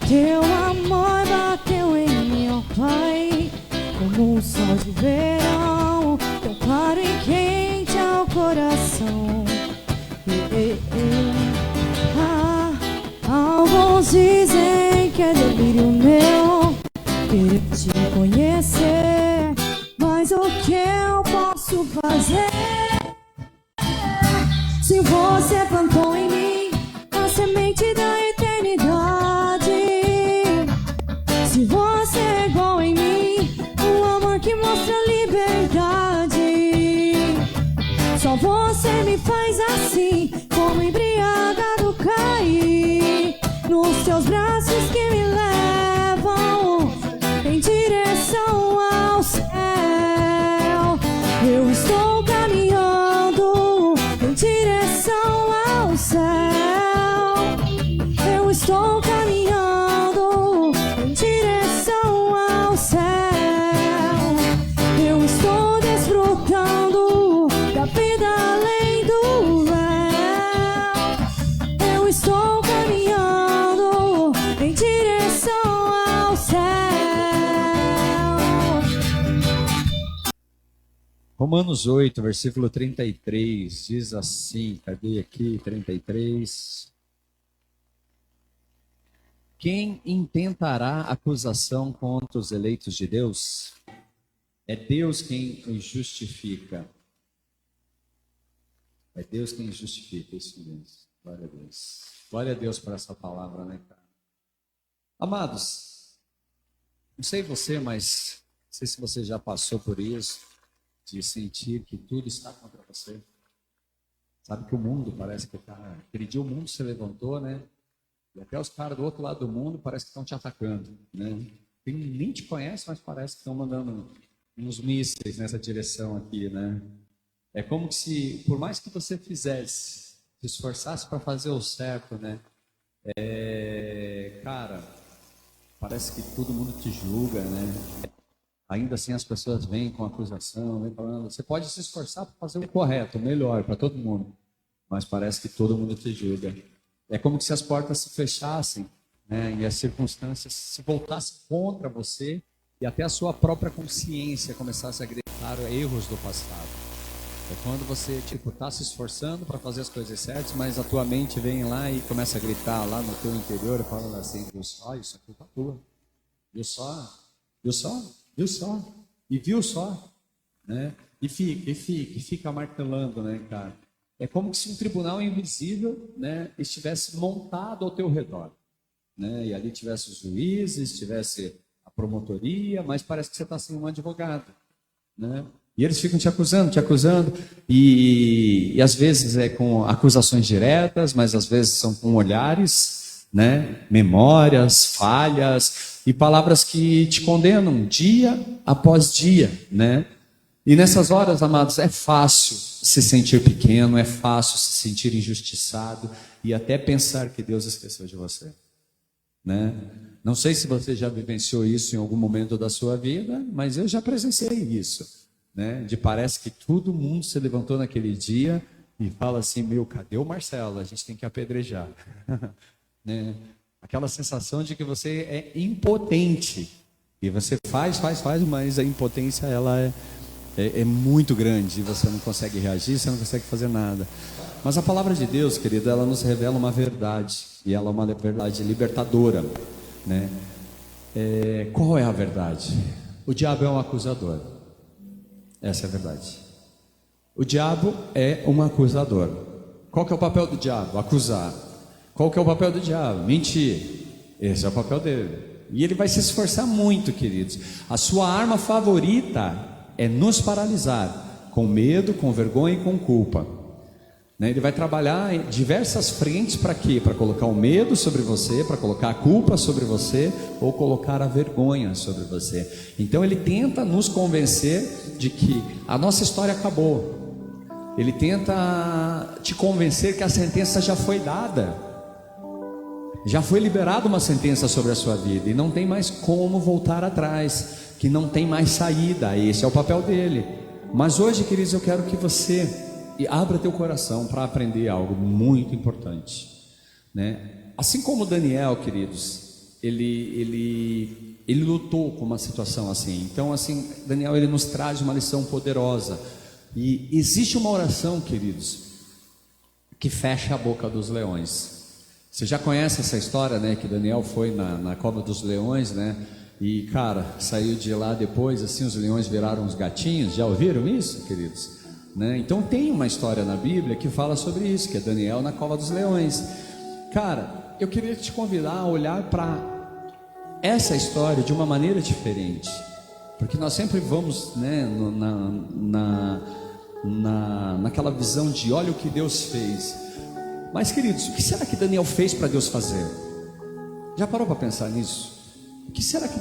Teu amor bateu em mim, ó Pai, como um sol de verão, tão claro e quente ao coração. Alguns dizem que é delírio meu querer te conhecer, mas o que eu posso fazer? Se você plantou em mim a semente da eternidade, se você é igual em mim, um amor que mostra liberdade, só você me faz assim, como embriagado cair nos teus braços que me levam em direção ao céu. Eu estou caminhando em direção ao céu. Eu estou caminhando em direção ao céu. Eu estou desfrutando da vida além do véu. Eu estou caminhando em direção ao céu. Romanos 8, versículo 33, diz assim, cadê aqui, 33? Quem intentará acusação contra os eleitos de Deus? É Deus quem os justifica. É Deus quem os justifica, isso mesmo. Glória a Deus. Glória a Deus por essa palavra, né, cara? Amados, não sei você, mas não sei se você já passou por isso, de sentir que tudo está contra você. Sabe que o mundo parece que está... Aquele dia o mundo se levantou, né? E até os caras do outro lado do mundo parece que estão te atacando, né? Nem te conhece, mas parece que estão mandando uns mísseis nessa direção aqui, né? É como se, por mais que você fizesse, se esforçasse para fazer o certo, né? Cara, parece que todo mundo te julga, né? Ainda assim as pessoas vêm com acusação, vêm falando, você pode se esforçar para fazer o correto, o melhor para todo mundo, mas parece que todo mundo te julga. É como se as portas se fechassem, né, e as circunstâncias se voltassem contra você e até a sua própria consciência começasse a gritar erros do passado. É quando você está se esforçando para fazer as coisas certas, mas a tua mente vem lá e começa a gritar lá no teu interior, falando assim, viu só, isso aqui tá tua, viu só, viu só? Viu só? E viu só? Né? E fica martelando, né, cara? É como se um tribunal invisível, né, estivesse montado ao teu redor, né? E ali tivesse os juízes, tivesse a promotoria, mas parece que você está sem um advogado, né? E eles ficam te acusando, e às vezes é com acusações diretas, mas às vezes são com olhares, né? Memórias, falhas e palavras que te condenam dia após dia, né? E nessas horas, amados, é fácil se sentir pequeno, é fácil se sentir injustiçado e até pensar que Deus esqueceu de você, né? Não sei se você já vivenciou isso em algum momento da sua vida, mas eu já presenciei isso, né? De parece que todo mundo se levantou naquele dia e fala assim, meu, cadê o Marcelo? A gente tem que apedrejar, né? Aquela sensação de que você é impotente. E você faz, mas a impotência ela é muito grande. E você não consegue reagir, você não consegue fazer nada. Mas a palavra de Deus, querido, ela nos revela uma verdade. E ela é uma verdade libertadora, né? Qual é a verdade? O diabo é um acusador. Essa é a verdade. O diabo é um acusador. Qual que é o papel do diabo? Acusar. Qual que é o papel do diabo? Mentir. Esse é o papel dele. E ele vai se esforçar muito, queridos. A sua arma favorita é nos paralisar, com medo, com vergonha e com culpa. Né? Ele vai trabalhar em diversas frentes para quê? Para colocar o medo sobre você, para colocar a culpa sobre você, ou colocar a vergonha sobre você. Então ele tenta nos convencer de que a nossa história acabou. Ele tenta te convencer que a sentença já foi dada. Já foi liberada uma sentença sobre a sua vida e não tem mais como voltar atrás, que não tem mais saída. Esse é o papel dele. Mas hoje, queridos, eu quero que você abra teu coração para aprender algo muito importante, né? Assim como Daniel, queridos, ele lutou com uma situação assim. Então, assim, Daniel, ele nos traz uma lição poderosa. E existe uma oração, queridos, que fecha a boca dos leões. Você já conhece essa história, né? Que Daniel foi na cova dos leões, né? E, cara, saiu de lá depois, assim, os leões viraram uns gatinhos. Já ouviram isso, queridos? Né? Então tem uma história na Bíblia que fala sobre isso, que é Daniel na cova dos leões. Cara, eu queria te convidar a olhar para essa história de uma maneira diferente, porque nós sempre vamos, né, naquela visão de olha o que Deus fez. Mas, queridos, o que será que Daniel fez para Deus fazer? Já parou para pensar nisso? O que será que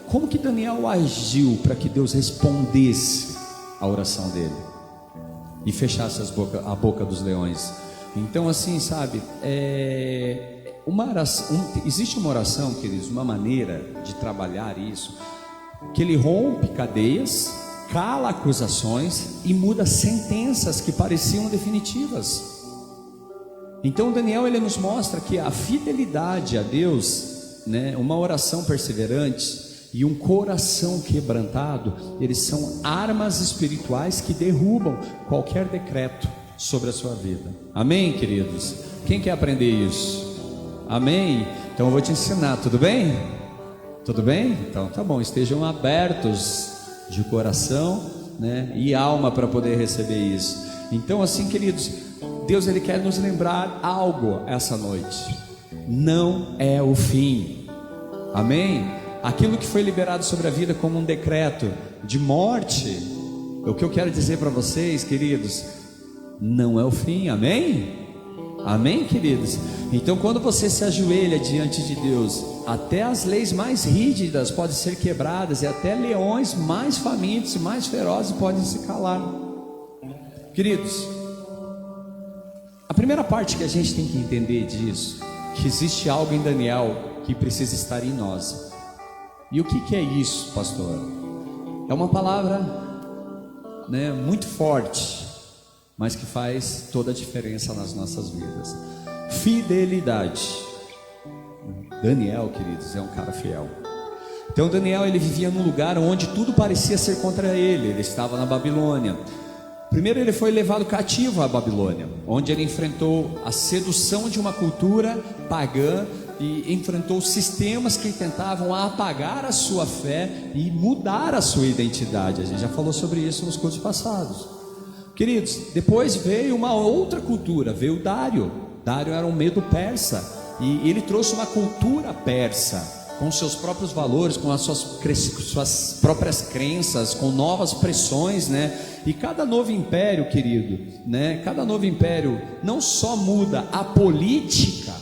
como que Daniel agiu para que Deus respondesse a oração dele e fechasse a boca dos leões? Então, assim, sabe, existe uma oração, queridos, uma maneira de trabalhar isso, que ele rompe cadeias, cala acusações e muda sentenças que pareciam definitivas. Então Daniel, ele nos mostra que a fidelidade a Deus, né, uma oração perseverante e um coração quebrantado, eles são armas espirituais que derrubam qualquer decreto sobre a sua vida. Amém, queridos? Quem quer aprender isso? Amém? Então eu vou te ensinar, tudo bem? Tudo bem? Então tá bom, estejam abertos de coração, né, e alma para poder receber isso. Então, assim, queridos, Deus, ele quer nos lembrar algo essa noite. Não é o fim. Amém? Aquilo que foi liberado sobre a vida como um decreto de morte, o que eu quero dizer para vocês, queridos, não é o fim. Amém? Amém, queridos? Então, quando você se ajoelha diante de Deus, até as leis mais rígidas podem ser quebradas, e até leões mais famintos e mais ferozes podem se calar. Queridos, a primeira parte que a gente tem que entender disso, que existe algo em Daniel que precisa estar em nós. E o que é isso, pastor? É uma palavra, né, muito forte, mas que faz toda a diferença nas nossas vidas. Fidelidade. Daniel, queridos, é um cara fiel. Então Daniel, ele vivia num lugar onde tudo parecia ser contra ele. Ele estava na Babilônia. Primeiro ele foi levado cativo à Babilônia, onde ele enfrentou a sedução de uma cultura pagã e enfrentou sistemas que tentavam apagar a sua fé e mudar a sua identidade. A gente já falou sobre isso nos cursos passados. Queridos, depois veio uma outra cultura, veio Dário. Dário era um medo persa, e ele trouxe uma cultura persa, com seus próprios valores, com as suas próprias crenças, com novas pressões, né? E cada novo império, querido, né? Cada novo império não só muda a política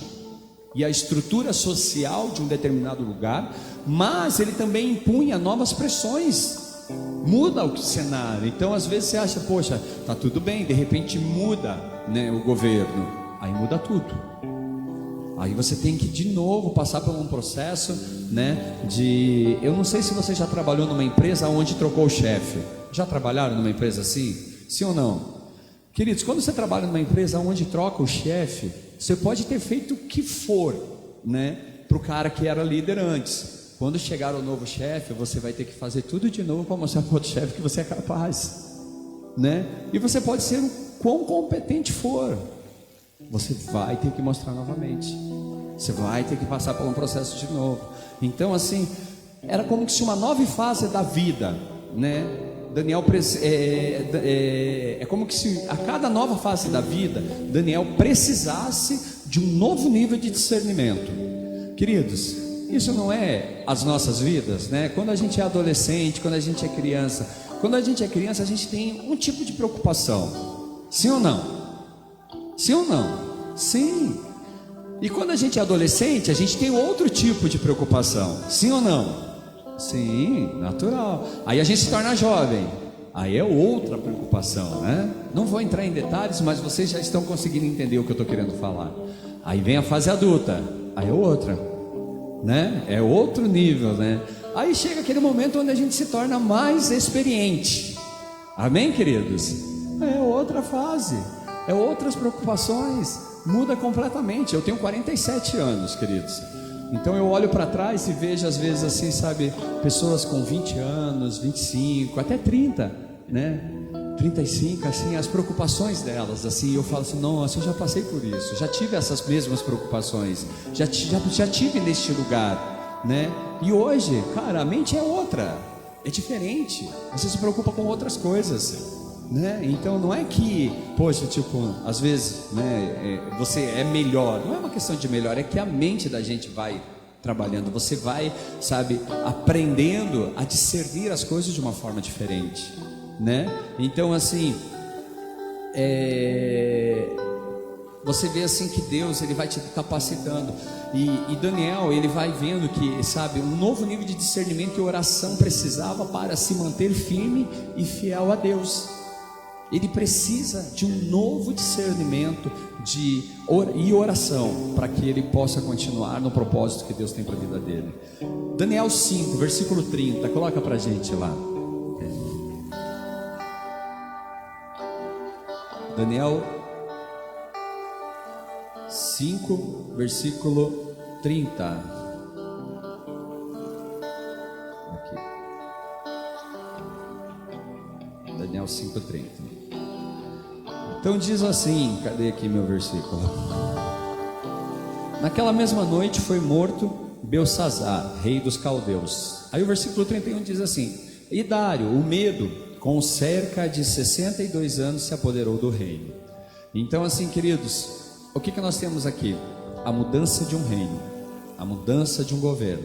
e a estrutura social de um determinado lugar, mas ele também impunha novas pressões. Muda o cenário. Então às vezes você acha, poxa, tá tudo bem, de repente muda, né, o governo, aí muda tudo. Aí você tem que de novo passar por um processo, né, eu não sei se você já trabalhou numa empresa onde trocou o chefe. Já trabalharam numa empresa assim? Sim ou não? Queridos, quando você trabalha numa empresa onde troca o chefe, você pode ter feito o que for, né, para o cara que era líder antes. Quando chegar o novo chefe, você vai ter que fazer tudo de novo para mostrar para o outro chefe que você é capaz, né? E você pode ser o quão competente for, você vai ter que mostrar novamente. Você vai ter que passar por um processo de novo. Então, assim, era como se uma nova fase da vida, né? Daniel é como que se a cada nova fase da vida, Daniel precisasse de um novo nível de discernimento. Queridos, isso não é as nossas vidas, né? Quando a gente é adolescente, quando a gente é criança, a gente tem um tipo de preocupação. Sim ou não? Sim ou não? Sim. E quando a gente é adolescente, a gente tem outro tipo de preocupação. Sim ou não? Sim, natural. Aí a gente se torna jovem, aí é outra preocupação, né? Não vou entrar em detalhes, mas vocês já estão conseguindo entender o que eu estou querendo falar. Aí vem a fase adulta, aí é outra, né? É outro nível, né? Aí chega aquele momento onde a gente se torna mais experiente. Amém, queridos? É outra fase, é outras preocupações, muda completamente. Eu tenho 47 anos, queridos. Então eu olho para trás e vejo às vezes assim, sabe, pessoas com 20 anos, 25, até 30, né? 35, assim, as preocupações delas, assim, eu falo assim, nossa, eu já passei por isso, já tive essas mesmas preocupações, já tive neste lugar, né? E hoje, cara, a mente é outra, é diferente, você se preocupa com outras coisas, né? Então não é que, poxa, tipo, às vezes, né, você é melhor, não é uma questão de melhor, é que a mente da gente vai trabalhando, você vai, sabe, aprendendo a discernir as coisas de uma forma diferente, né? Então assim, você vê assim que Deus, ele vai te capacitando, e Daniel, ele vai vendo que, sabe, um novo nível de discernimento e oração precisava para se manter firme e fiel a Deus. Ele precisa de um novo discernimento e oração para que ele possa continuar no propósito que Deus tem para a vida dele. Daniel 5, versículo 30, coloca para a gente lá. Daniel 5, versículo 30. Aqui. Daniel 5:30. Então diz assim, cadê aqui meu versículo? Naquela mesma noite foi morto Belsazzar, rei dos caldeus. Aí o versículo 31 diz assim: e Dário, o medo, com cerca de 62 anos se apoderou do reino. Então assim, queridos, o que nós temos aqui? A mudança de um reino, a mudança de um governo,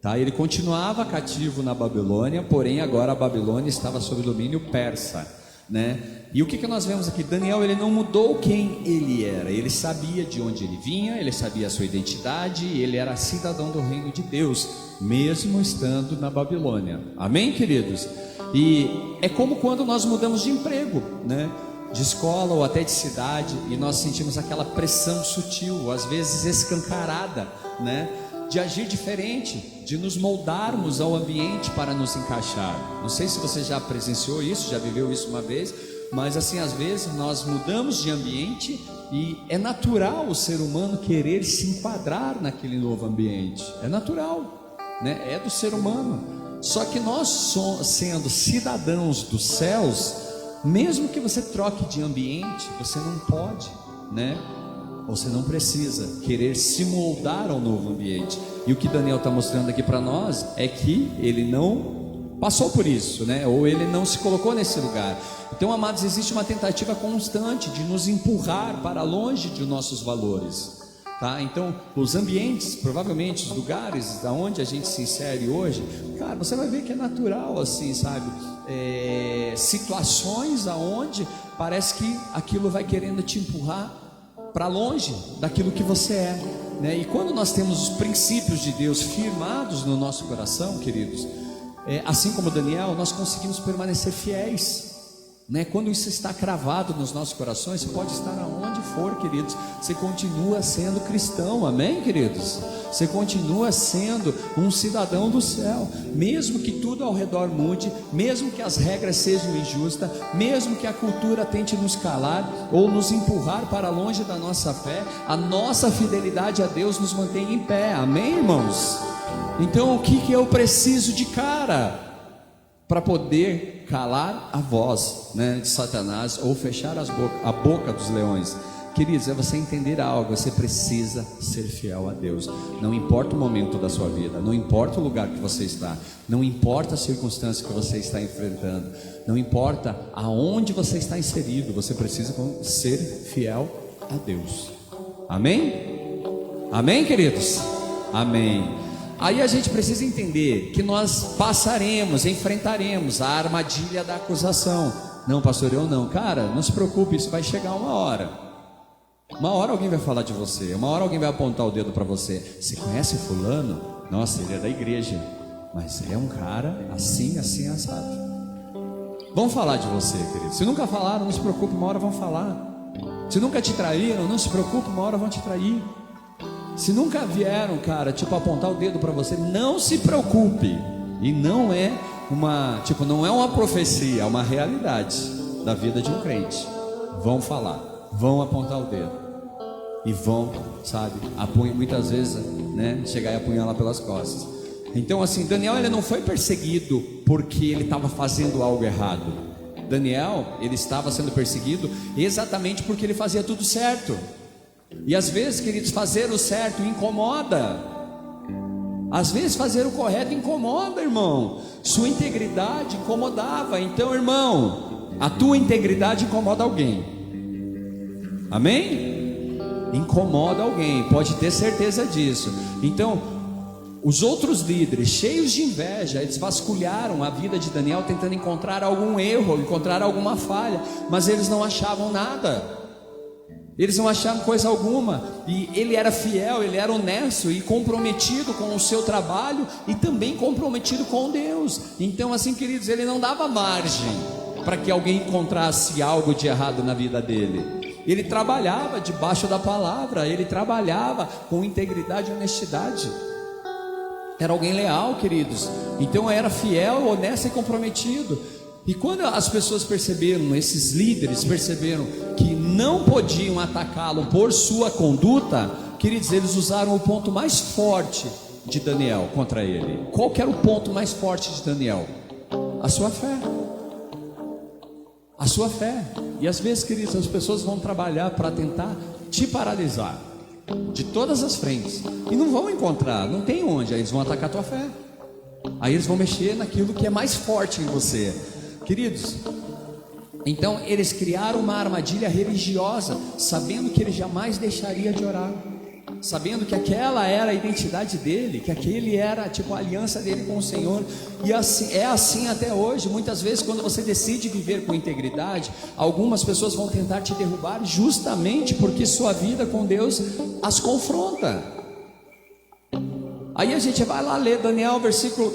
tá? Ele continuava cativo na Babilônia, porém agora a Babilônia estava sob domínio persa, né? E o que nós vemos aqui? Daniel, ele não mudou quem ele era, ele sabia de onde ele vinha, ele sabia a sua identidade, ele era cidadão do reino de Deus, mesmo estando na Babilônia. Amém, queridos? E é como quando nós mudamos de emprego, né? De escola ou até de cidade, e nós sentimos aquela pressão sutil, às vezes escancarada, né? De agir diferente, de nos moldarmos ao ambiente para nos encaixar. Não sei se você já presenciou isso, já viveu isso uma vez, mas assim, às vezes nós mudamos de ambiente e é natural o ser humano querer se enquadrar naquele novo ambiente. É natural, né? É do ser humano. Só que nós, sendo cidadãos dos céus, mesmo que você troque de ambiente, você não pode, né? Você não precisa querer se moldar ao novo ambiente. E o que Daniel está mostrando aqui para nós é que ele não passou por isso, né? Ou ele não se colocou nesse lugar. Então, amados, existe uma tentativa constante de nos empurrar para longe de nossos valores, tá? Então, os ambientes, provavelmente os lugares aonde a gente se insere hoje, cara, você vai ver que é natural, assim, sabe? Situações aonde parece que aquilo vai querendo te empurrar para longe daquilo que você é, né? E quando nós temos os princípios de Deus firmados no nosso coração, queridos, assim como Daniel, nós conseguimos permanecer fiéis, né? Quando isso está cravado nos nossos corações, você pode estar aonde for, queridos, você continua sendo cristão, amém, queridos? Você continua sendo um cidadão do céu, mesmo que tudo ao redor mude, mesmo que as regras sejam injustas, mesmo que a cultura tente nos calar ou nos empurrar para longe da nossa fé, a nossa fidelidade a Deus nos mantém em pé, amém, irmãos? Então o que eu preciso de cara para poder calar a voz, né, de Satanás, ou fechar a boca dos leões? Queridos, é você entender algo, você precisa ser fiel a Deus. Não importa o momento da sua vida, não importa o lugar que você está, não importa a circunstância que você está enfrentando, não importa aonde você está inserido, você precisa ser fiel a Deus. Amém? Amém, queridos? Amém. Aí a gente precisa entender que nós passaremos, enfrentaremos a armadilha da acusação. Não, pastor, eu não. Cara, não se preocupe, isso vai chegar uma hora. Uma hora alguém vai falar de você, uma hora alguém vai apontar o dedo para você. Você conhece fulano? Nossa, ele é da igreja, mas é um cara assim, assim, assado. Vão falar de você, querido. Se nunca falaram, não se preocupe, uma hora vão falar. Se nunca te traíram, não se preocupe, uma hora vão te trair. Se nunca vieram, cara, tipo, apontar o dedo para você, não se preocupe. E não é não é uma profecia, é uma realidade da vida de um crente. Vão falar, vão apontar o dedo e vão, sabe, muitas vezes né? Chegar e apunhalar pelas costas. Então assim, Daniel ele não foi perseguido porque ele estava fazendo algo errado. Daniel, ele estava sendo perseguido exatamente porque ele fazia tudo certo. E às vezes, queridos, fazer o certo incomoda. Às vezes fazer o correto incomoda, irmão. Sua integridade incomodava. Então, irmão, a tua integridade incomoda alguém. Amém? Incomoda alguém, pode ter certeza disso. Então, os outros líderes, cheios de inveja, eles vasculharam a vida de Daniel tentando encontrar algum erro, encontrar alguma falha, mas eles não achavam nada. Eles não achavam coisa alguma. E ele era fiel, ele era honesto e comprometido com o seu trabalho e também comprometido com Deus. Então assim, queridos, ele não dava margem para que alguém encontrasse algo de errado na vida dele. Ele trabalhava debaixo da palavra, ele trabalhava com integridade e honestidade. Era alguém leal, queridos. Então era fiel, honesto e comprometido. E quando as pessoas perceberam, esses líderes perceberam que não podiam atacá-lo por sua conduta, queridos, eles usaram o ponto mais forte de Daniel contra ele. Qual que era o ponto mais forte de Daniel? A sua fé. A sua fé. E às vezes, queridos, as pessoas vão trabalhar para tentar te paralisar de todas as frentes e não vão encontrar, não tem onde. Aí eles vão atacar a tua fé. Aí eles vão mexer naquilo que é mais forte em você. Queridos, então eles criaram uma armadilha religiosa, sabendo que ele jamais deixaria de orar, sabendo que aquela era a identidade dele, que aquele era tipo a aliança dele com o Senhor. E assim, é assim até hoje. Muitas vezes quando você decide viver com integridade, algumas pessoas vão tentar te derrubar justamente porque sua vida com Deus as confronta. Aí a gente vai lá ler Daniel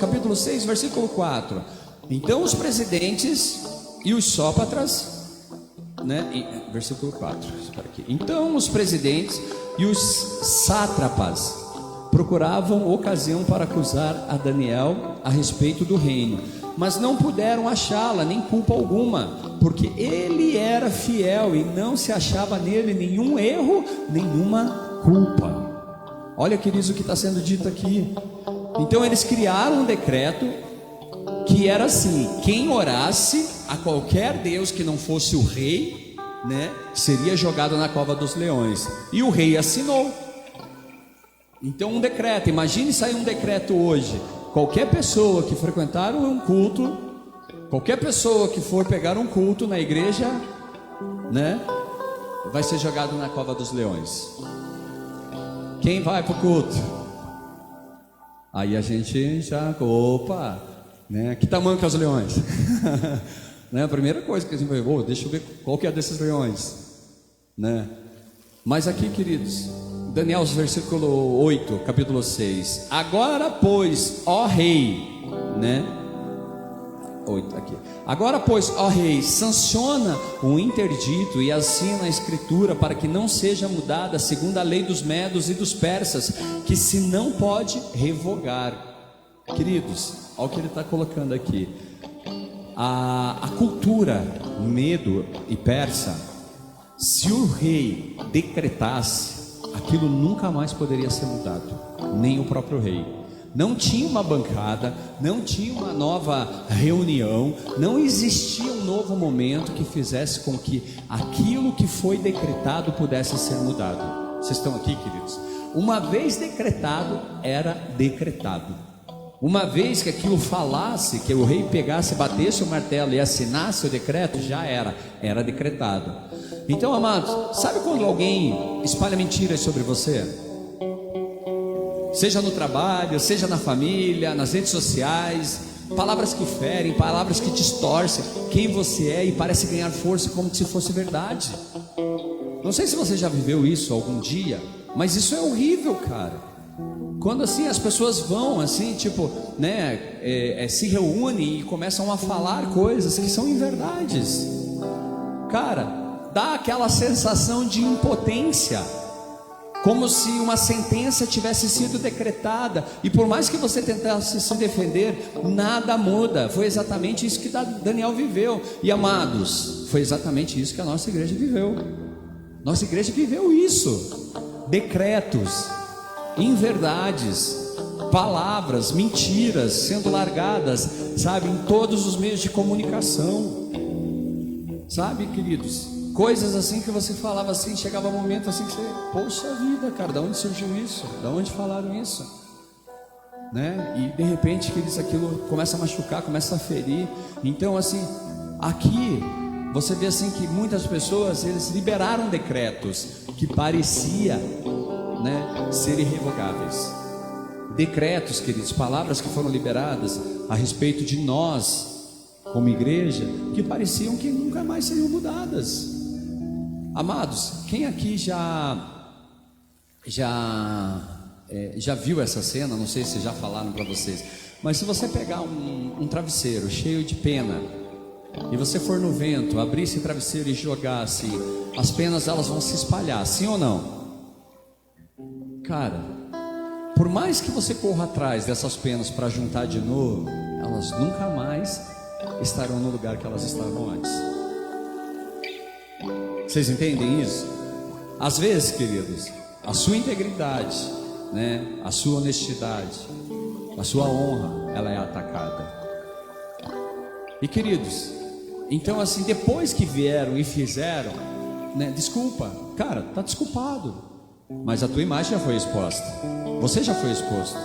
capítulo 6, versículo 4. Então os presidentes e os sópatras, né? Versículo 4, espera aqui. Então os presidentes e os sátrapas procuravam ocasião para acusar a Daniel a respeito do reino, mas não puderam achá-la, nem culpa alguma, porque ele era fiel e não se achava nele nenhum erro, nenhuma culpa. Olha, queridos, o que está sendo dito aqui. Então eles criaram um decreto que era assim: quem orasse a qualquer deus que não fosse o rei, né, seria jogado na cova dos leões. E o rei assinou. Então um decreto, imagine sair um decreto hoje: qualquer pessoa que frequentar um culto, qualquer pessoa que for pegar um culto na igreja, né, vai ser jogado na cova dos leões. Quem vai para o culto? Aí a gente já, opa, né, que tamanho que é os leões? Né, a primeira coisa que a gente vai, deixa eu ver qual que é desses leões, né? Mas aqui, queridos, Daniel, versículo 8, capítulo 6. Agora, pois, ó rei, né? 8 aqui. Agora, pois, ó rei, sanciona o interdito e assina a escritura para que não seja mudada segundo a lei dos medos e dos persas, que se não pode revogar. Queridos, olha o que ele está colocando aqui. A cultura medo e persa, se o rei decretasse, aquilo nunca mais poderia ser mudado, nem o próprio rei. Não tinha uma bancada, não tinha uma nova reunião, não existia um novo momento que fizesse com que aquilo que foi decretado pudesse ser mudado. Vocês estão aqui, queridos? Uma vez decretado, era decretado. Uma vez que aquilo falasse, que o rei pegasse, batesse o martelo e assinasse o decreto, já era decretado. Então, amados, sabe quando alguém espalha mentiras sobre você? Seja no trabalho, seja na família, nas redes sociais, palavras que ferem, palavras que distorcem quem você é e parece ganhar força como se fosse verdade. Não sei se você já viveu isso algum dia, mas isso é horrível, cara. Quando assim as pessoas vão assim, tipo, né, se reúnem e começam a falar coisas que são inverdades, cara, dá aquela sensação de impotência, como se uma sentença tivesse sido decretada, e por mais que você tentasse se defender, nada muda. Foi exatamente isso que Daniel viveu. E amados, foi exatamente isso que a nossa igreja viveu. Nossa igreja viveu isso. Decretos, inverdades, palavras, mentiras sendo largadas, sabe, em todos os meios de comunicação, sabe, queridos, coisas assim que você falava assim, chegava um momento assim que você, poxa vida, cara, da onde surgiu isso? Da onde falaram isso? Né? E de repente, queridos, aquilo começa a machucar, começa a ferir. Então, assim, aqui você vê assim que muitas pessoas, eles liberaram decretos que parecia, né, serem irrevogáveis. Decretos, queridos, palavras que foram liberadas a respeito de nós, como igreja, que pareciam que nunca mais seriam mudadas. Amados, quem aqui já viu essa cena? Não sei se já falaram para vocês, mas se você pegar um travesseiro cheio de pena e você for no vento, abrir esse travesseiro e jogar assim, as penas elas vão se espalhar, sim ou não? Cara, por mais que você corra atrás dessas penas para juntar de novo, elas nunca mais estarão no lugar que elas estavam antes. Vocês entendem isso? Às vezes, queridos, a sua integridade, né, a sua honestidade, a sua honra, ela é atacada. E queridos, então assim, depois que vieram e fizeram, né, desculpa, cara, tá desculpado, mas a tua imagem já foi exposta, você já foi exposto,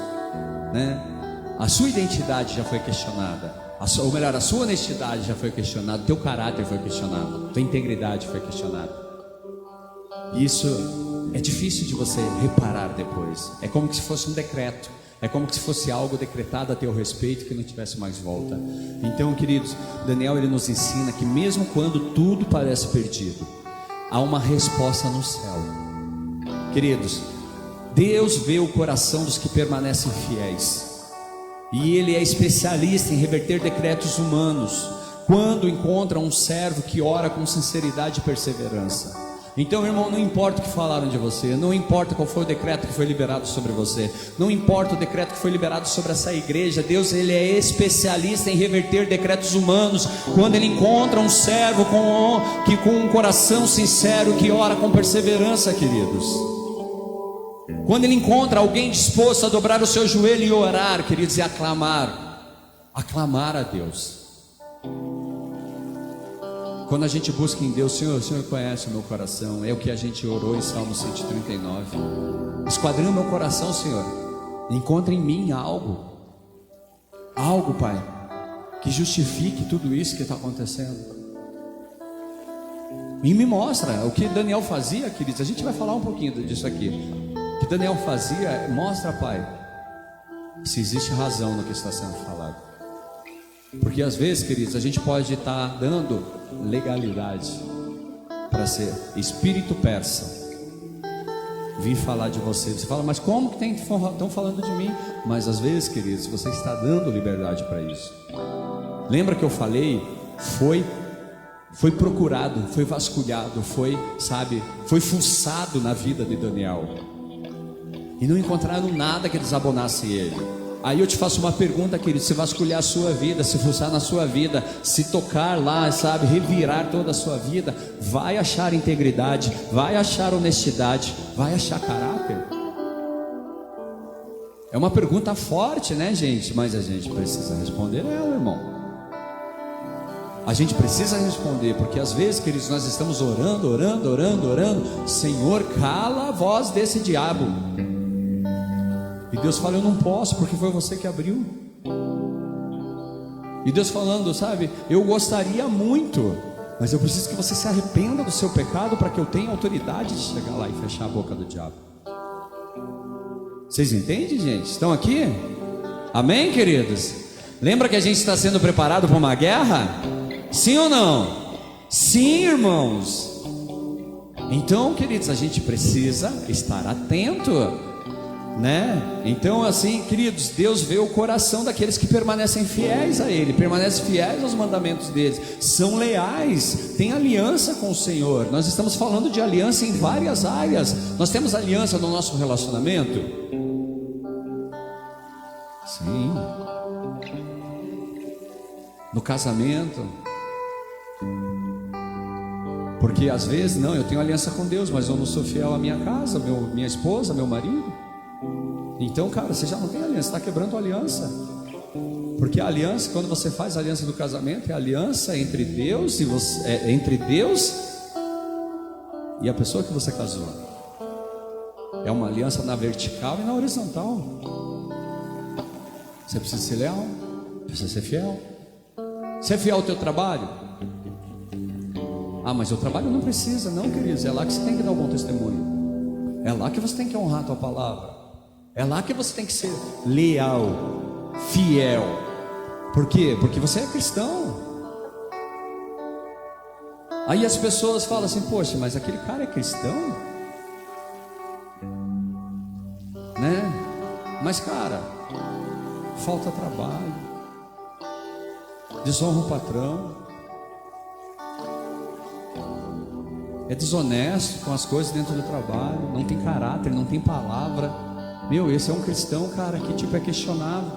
né? A sua identidade já foi questionada, ou melhor, a sua honestidade já foi questionada, teu caráter foi questionado, tua integridade foi questionada. Isso é difícil de você reparar depois. É como se fosse um decreto, é como se fosse algo decretado a teu respeito que não tivesse mais volta. Então, queridos, Daniel, ele nos ensina que mesmo quando tudo parece perdido, há uma resposta no céu. Queridos, Deus vê o coração dos que permanecem fiéis, e Ele é especialista em reverter decretos humanos, quando encontra um servo que ora com sinceridade e perseverança. Então, irmão, não importa o que falaram de você, não importa qual foi o decreto que foi liberado sobre você, não importa o decreto que foi liberado sobre essa igreja, Deus, Ele é especialista em reverter decretos humanos, quando Ele encontra um servo com um coração sincero, que ora com perseverança, queridos. Quando Ele encontra alguém disposto a dobrar o seu joelho e orar, queridos, e aclamar a Deus. Quando a gente busca em Deus, Senhor, o Senhor conhece o meu coração, é o que a gente orou em Salmo 139. Esquadrinha o meu coração, Senhor, encontra em mim algo, Pai, que justifique tudo isso que está acontecendo. E me mostra o que Daniel fazia, queridos. A gente vai falar um pouquinho disso aqui. O que Daniel fazia, mostra, Pai, se existe razão no que está sendo falado. Porque às vezes, queridos, a gente pode estar dando legalidade para ser espírito persa vir falar de você. Você fala, mas como que estão falando de mim? Mas às vezes, queridos, você está dando liberdade para isso. Lembra que eu falei? Foi procurado, foi vasculhado, foi fuçado na vida de Daniel, e não encontraram nada que desabonasse ele. Aí eu te faço uma pergunta, querido: se vasculhar a sua vida, se fuçar na sua vida, se tocar lá, revirar toda a sua vida, vai achar integridade, vai achar honestidade, vai achar caráter? É uma pergunta forte, né, gente? Mas a gente precisa responder ela, irmão. A gente precisa responder, porque às vezes, queridos, nós estamos orando, Senhor, cala a voz desse diabo. E Deus fala, eu não posso, porque foi você que abriu. E Deus falando, eu gostaria muito, mas eu preciso que você se arrependa do seu pecado, para que eu tenha autoridade de chegar lá e fechar a boca do diabo. Vocês entendem, gente? Estão aqui? Amém, queridos? Lembra que a gente está sendo preparado para uma guerra? Sim ou não? Sim, irmãos. Então, queridos, a gente precisa estar atento, né? Então, assim, queridos, Deus vê o coração daqueles que permanecem fiéis a Ele, permanecem fiéis aos mandamentos deles, são leais, têm aliança com o Senhor. Nós estamos falando de aliança em várias áreas. Nós temos aliança no nosso relacionamento? Sim. No casamento? Porque às vezes, não, eu tenho aliança com Deus, mas eu não sou fiel à minha casa, minha esposa, meu marido. Então, cara, você já não tem aliança, está quebrando a aliança. Porque a aliança, quando você faz a aliança do casamento, é a aliança entre Deus e você, entre Deus e a pessoa que você casou. É uma aliança na vertical e na horizontal. Você precisa ser leal, precisa ser fiel. Ser fiel ao teu trabalho. Ah, mas o trabalho não precisa, não, queridos. É lá que você tem que dar um bom testemunho. É lá que você tem que honrar a tua palavra. É lá que você tem que ser leal, fiel. Por quê? Porque você é cristão. Aí as pessoas falam assim: poxa, mas aquele cara é cristão? Né? Mas cara, falta trabalho, desonra o patrão, é desonesto com as coisas dentro do trabalho, não tem caráter, não tem palavra. Meu, esse é um cristão, cara, que tipo é questionável.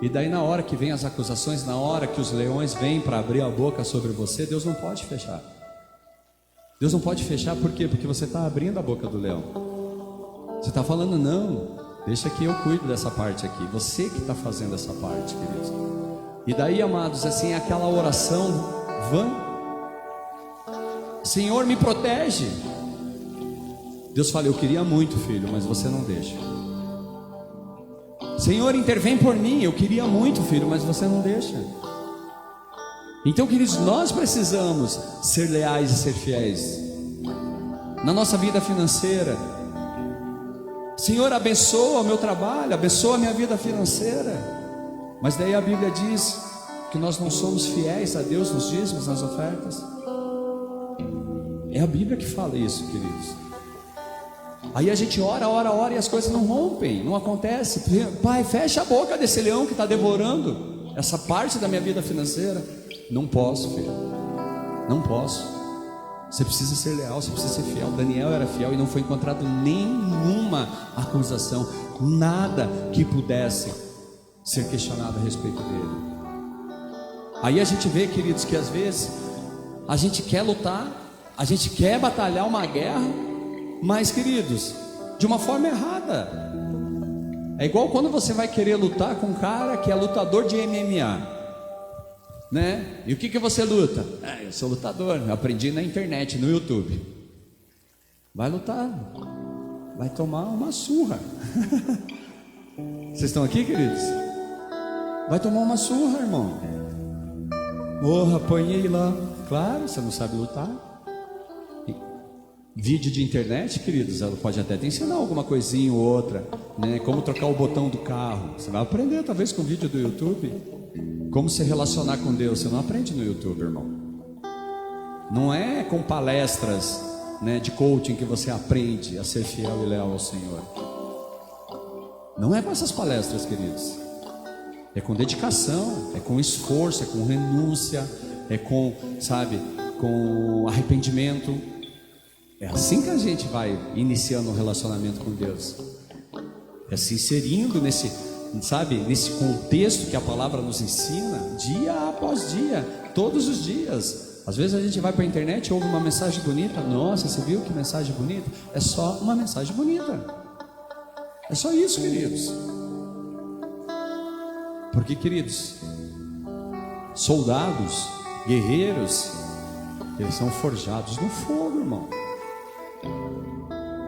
E daí na hora que vem as acusações, na hora que os leões vêm para abrir a boca sobre você, Deus não pode fechar. Deus não pode fechar, por quê? Porque você está abrindo a boca do leão. Você está falando: não, deixa que eu cuido dessa parte aqui. Você que está fazendo essa parte, queridos. E daí, amados, assim, aquela oração vã: Senhor, me protege. Deus fala: eu queria muito, filho, mas você não deixa. Senhor, intervém por mim. Eu queria muito, filho, mas você não deixa. Então, queridos, nós precisamos ser leais e ser fiéis na nossa vida financeira. Senhor, abençoa o meu trabalho, abençoa a minha vida financeira. Mas daí a Bíblia diz que nós não somos fiéis a Deus nos dízimos, nas ofertas. É a Bíblia que fala isso, queridos. Aí a gente ora e as coisas não rompem, não acontece. Pai, fecha a boca desse leão que está devorando essa parte da minha vida financeira. Não posso, filho, não posso. Você precisa ser leal, você precisa ser fiel. Daniel era fiel e não foi encontrado nenhuma acusação, nada que pudesse ser questionado a respeito dele. Aí a gente vê, queridos, que às vezes a gente quer lutar, a gente quer batalhar uma guerra, mas, queridos, de uma forma errada. É igual quando você vai querer lutar com um cara que é lutador de MMA, né? E o que você luta? Eu sou lutador, eu aprendi na internet, no YouTube. Vai lutar, vai tomar uma surra. Vocês estão aqui, queridos? Vai tomar uma surra, irmão. Porra, apanhei lá. Claro, você não sabe lutar. Vídeo de internet, queridos, ela pode até te ensinar alguma coisinha ou outra, né? Como trocar o botão do carro. Você vai aprender talvez com vídeo do YouTube. Como se relacionar com Deus, você não aprende no YouTube, irmão. Não é com palestras, né, de coaching que você aprende a ser fiel e leal ao Senhor. Não é com essas palestras, queridos. É com dedicação, é com esforço, é com renúncia, é com, sabe, com arrependimento. É assim que a gente vai iniciando um relacionamento com Deus. É se inserindo nesse, sabe, nesse contexto que a palavra nos ensina, dia após dia, todos os dias. Às vezes a gente vai para a internet e ouve uma mensagem bonita. Nossa, você viu que mensagem bonita? É só uma mensagem bonita. É só isso, queridos. Porque, queridos, soldados, guerreiros, eles são forjados no fogo, irmão.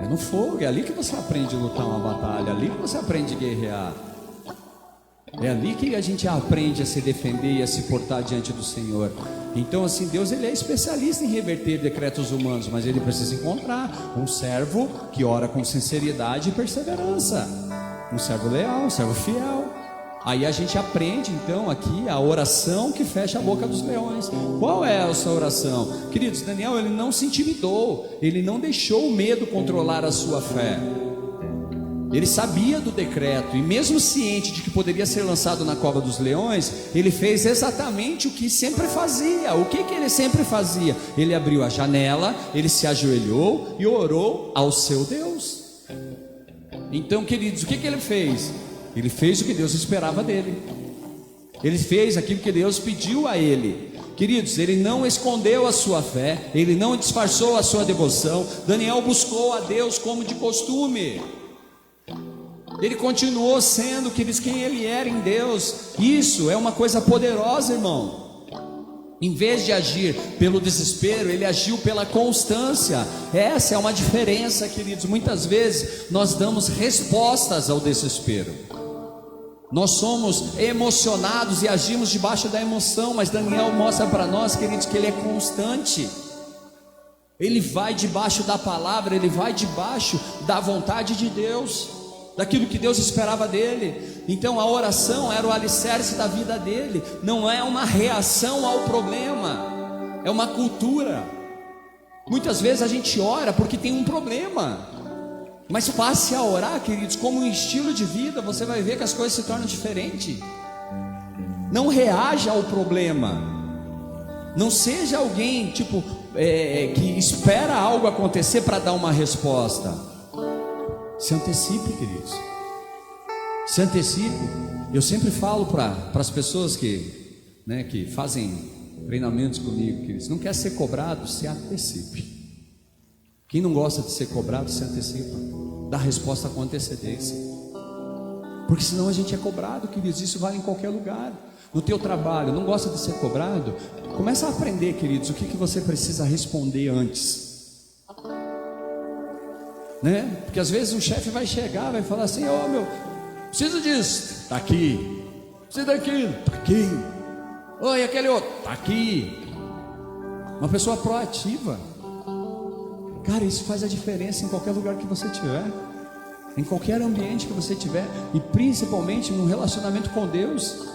É no fogo, é ali que você aprende a lutar uma batalha, é ali que você aprende a guerrear. É ali que a gente aprende a se defender e a se portar diante do Senhor. Então, assim, Deus, ele é especialista em reverter decretos humanos, mas ele precisa encontrar um servo que ora com sinceridade e perseverança, um servo leal, um servo fiel. Aí a gente aprende então aqui a oração que fecha a boca dos leões. Qual é essa oração? Queridos, Daniel, ele não se intimidou, ele não deixou o medo controlar a sua fé. Ele sabia do decreto, e mesmo ciente de que poderia ser lançado na cova dos leões, ele fez exatamente o que sempre fazia. O que ele sempre fazia? Ele abriu a janela, ele se ajoelhou e orou ao seu Deus. Então, queridos, o que ele fez? Ele fez o que Deus esperava dele. Ele fez aquilo que Deus pediu a ele. Queridos, ele não escondeu a sua fé, ele não disfarçou a sua devoção. Daniel buscou a Deus como de costume. Ele continuou sendo, queridos, quem ele era em Deus. Isso é uma coisa poderosa, irmão. Em vez de agir pelo desespero, ele agiu pela constância. Essa é uma diferença, queridos. Muitas vezes nós damos respostas ao desespero. Nós somos emocionados e agimos debaixo da emoção, mas Daniel mostra para nós, queridos, que ele é constante. Ele vai debaixo da palavra, ele vai debaixo da vontade de Deus, daquilo que Deus esperava dele. Então a oração era o alicerce da vida dele. Não é uma reação ao problema, é uma cultura. Muitas vezes a gente ora porque tem um problema, mas passe a orar, queridos, como um estilo de vida. Você vai ver que as coisas se tornam diferentes. Não reaja ao problema. Não seja alguém que espera algo acontecer para dar uma resposta. Se antecipe, queridos. Se antecipe. Eu sempre falo para as pessoas que fazem treinamentos comigo, queridos: não quer ser cobrado, se antecipe. Quem não gosta de ser cobrado, se antecipa. Dá resposta com antecedência. Porque senão a gente é cobrado, queridos. Isso vale em qualquer lugar. No teu trabalho, não gosta de ser cobrado? Começa a aprender, queridos, o que você precisa responder antes, né? Porque às vezes o chefe vai chegar, vai falar assim: preciso disso, está aqui. Preciso daquilo, está aqui. Oi, aquele outro, está aqui. Uma pessoa proativa, cara, isso faz a diferença em qualquer lugar que você estiver, em qualquer ambiente que você estiver, e principalmente no relacionamento com Deus.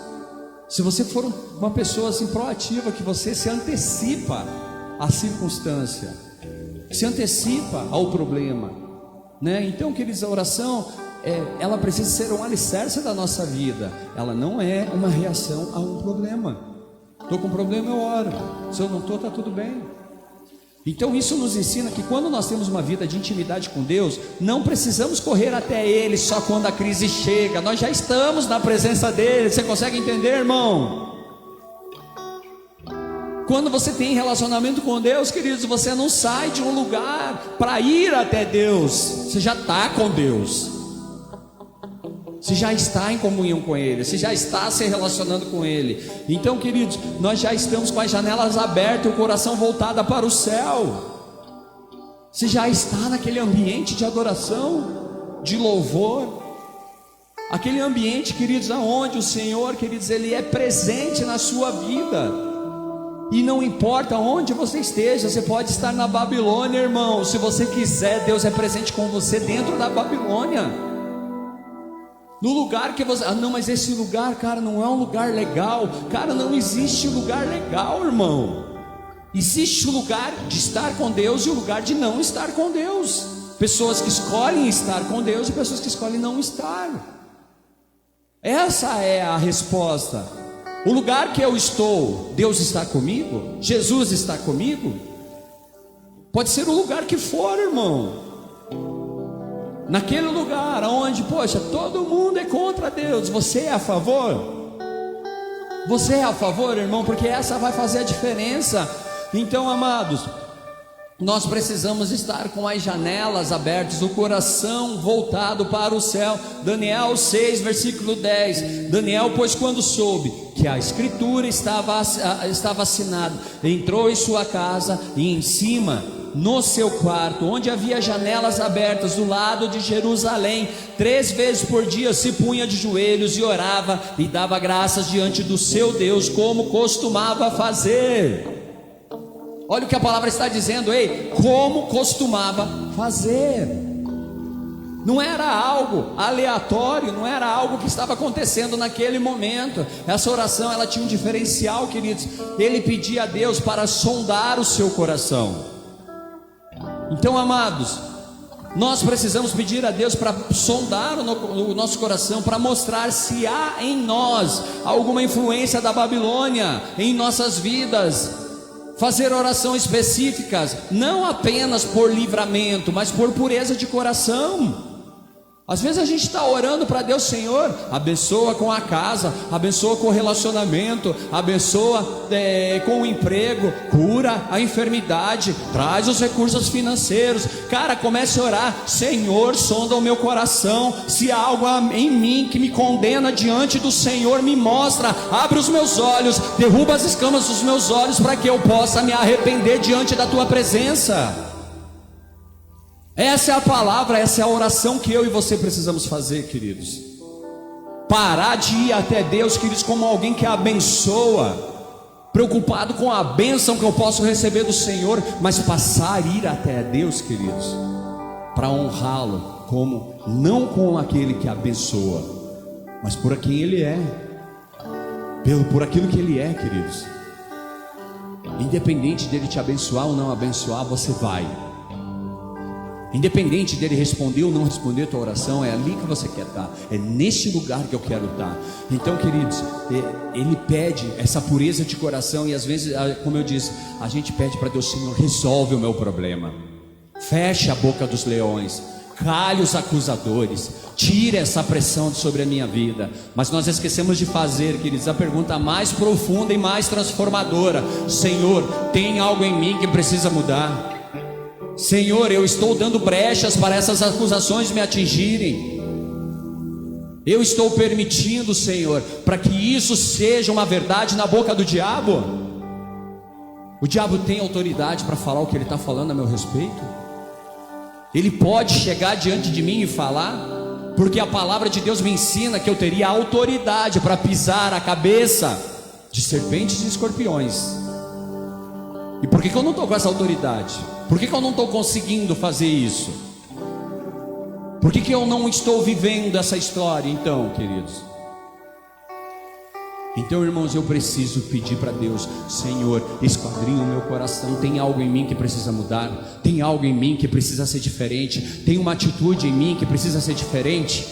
Se você for uma pessoa assim proativa, que você se antecipa à circunstância, se antecipa ao problema, né? Então, queridos, a oração ela precisa ser um alicerce da nossa vida. Ela não é uma reação a um problema. Estou com um problema, eu oro. Se eu não estou, está tudo bem. Então isso nos ensina que quando nós temos uma vida de intimidade com Deus, não precisamos correr até Ele só quando a crise chega. Nós já estamos na presença dEle. Você consegue entender, irmão? Quando você tem relacionamento com Deus, queridos, você não sai de um lugar para ir até Deus. Você já está com Deus. Você já está em comunhão com Ele, você já está se relacionando com Ele. Então, queridos, nós já estamos com as janelas abertas e o coração voltado para o céu. Você já está naquele ambiente de adoração, de louvor. Aquele ambiente, queridos, aonde o Senhor, queridos, Ele é presente na sua vida. E não importa onde você esteja, você pode estar na Babilônia, irmão. Se você quiser, Deus é presente com você dentro da Babilônia. No lugar que você... não, mas esse lugar, cara, não é um lugar legal. Cara, não existe lugar legal, irmão. Existe o lugar de estar com Deus e o lugar de não estar com Deus. Pessoas que escolhem estar com Deus e pessoas que escolhem não estar. Essa é a resposta. O lugar que eu estou, Deus está comigo? Jesus está comigo? Pode ser o lugar que for, irmão. Naquele lugar onde, poxa, todo mundo é contra Deus, você é a favor? Você é a favor, irmão? Porque essa vai fazer a diferença. Então, amados, nós precisamos estar com as janelas abertas, o coração voltado para o céu. Daniel 6, versículo 10. Daniel, pois quando soube que a escritura estava assinada, entrou em sua casa e em cima, no seu quarto, onde havia janelas abertas do lado de Jerusalém, 3 vezes por dia se punha de joelhos e orava e dava graças diante do seu Deus, como costumava fazer. Olha o que a palavra está dizendo, como costumava fazer. Não era algo aleatório, não era algo que estava acontecendo naquele momento. Essa oração, ela tinha um diferencial, queridos. Ele pedia a Deus para sondar o seu coração. Então, amados, nós precisamos pedir a Deus para sondar o nosso coração, para mostrar se há em nós alguma influência da Babilônia em nossas vidas. Fazer orações específicas, não apenas por livramento, mas por pureza de coração. Às vezes a gente está orando para Deus: Senhor, abençoa com a casa, abençoa com o relacionamento, abençoa com o emprego, cura a enfermidade, traz os recursos financeiros. Cara, comece a orar: Senhor, sonda o meu coração, se há algo em mim que me condena diante do Senhor, me mostra, abre os meus olhos, derruba as escamas dos meus olhos, para que eu possa me arrepender diante da tua presença. Essa é a palavra, essa é a oração que eu e você precisamos fazer, queridos. Parar de ir até Deus, queridos, como alguém que abençoa, preocupado com a bênção que eu posso receber do Senhor, mas passar a ir até Deus, queridos, para honrá-lo, como não com aquele que abençoa, mas por quem Ele é, por aquilo que Ele é, queridos. Independente dele te abençoar ou não abençoar, você vai. Independente dele responder ou não responder a tua oração, é ali que você quer estar, é neste lugar que eu quero estar. Então, queridos, ele pede essa pureza de coração. E às vezes, como eu disse, a gente pede para Deus: Senhor, resolve o meu problema, feche a boca dos leões, cale os acusadores, tire essa pressão sobre a minha vida. Mas nós esquecemos de fazer, queridos, a pergunta mais profunda e mais transformadora: Senhor, tem algo em mim que precisa mudar? Senhor, eu estou dando brechas para essas acusações me atingirem. Eu estou permitindo, Senhor, para que isso seja uma verdade na boca do diabo. O diabo tem autoridade para falar o que ele está falando a meu respeito? Ele pode chegar diante de mim e falar? Porque a palavra de Deus me ensina que eu teria autoridade para pisar a cabeça de serpentes e escorpiões. E por que eu não estou com essa autoridade? Por que eu não estou conseguindo fazer isso? Por que eu não estou vivendo essa história, então, queridos? Então, irmãos, eu preciso pedir para Deus: Senhor, esquadrinha o meu coração. Tem algo em mim que precisa mudar? Tem algo em mim que precisa ser diferente? Tem uma atitude em mim que precisa ser diferente?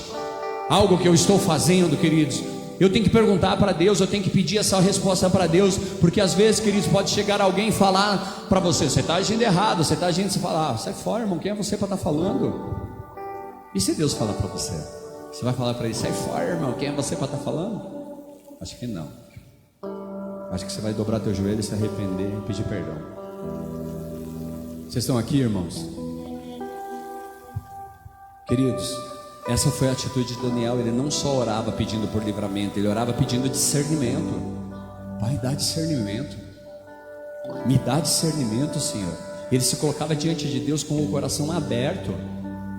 Algo que eu estou fazendo, queridos? Eu tenho que perguntar para Deus, eu tenho que pedir essa resposta para Deus. Porque às vezes, queridos, pode chegar alguém e falar para você: você está agindo errado, você está agindo. Você fala: sai fora, irmão, quem é você para estar falando? E se Deus falar para você? Você vai falar para ele: sai fora, irmão, quem é você para estar falando? Acho que não. Acho que você vai dobrar teu joelho, se arrepender e pedir perdão. Vocês estão aqui, irmãos? Queridos, essa foi a atitude de Daniel. Ele não só orava pedindo por livramento, ele orava pedindo discernimento. Pai, dá discernimento, me dá discernimento, Senhor. Ele se colocava diante de Deus com o coração aberto,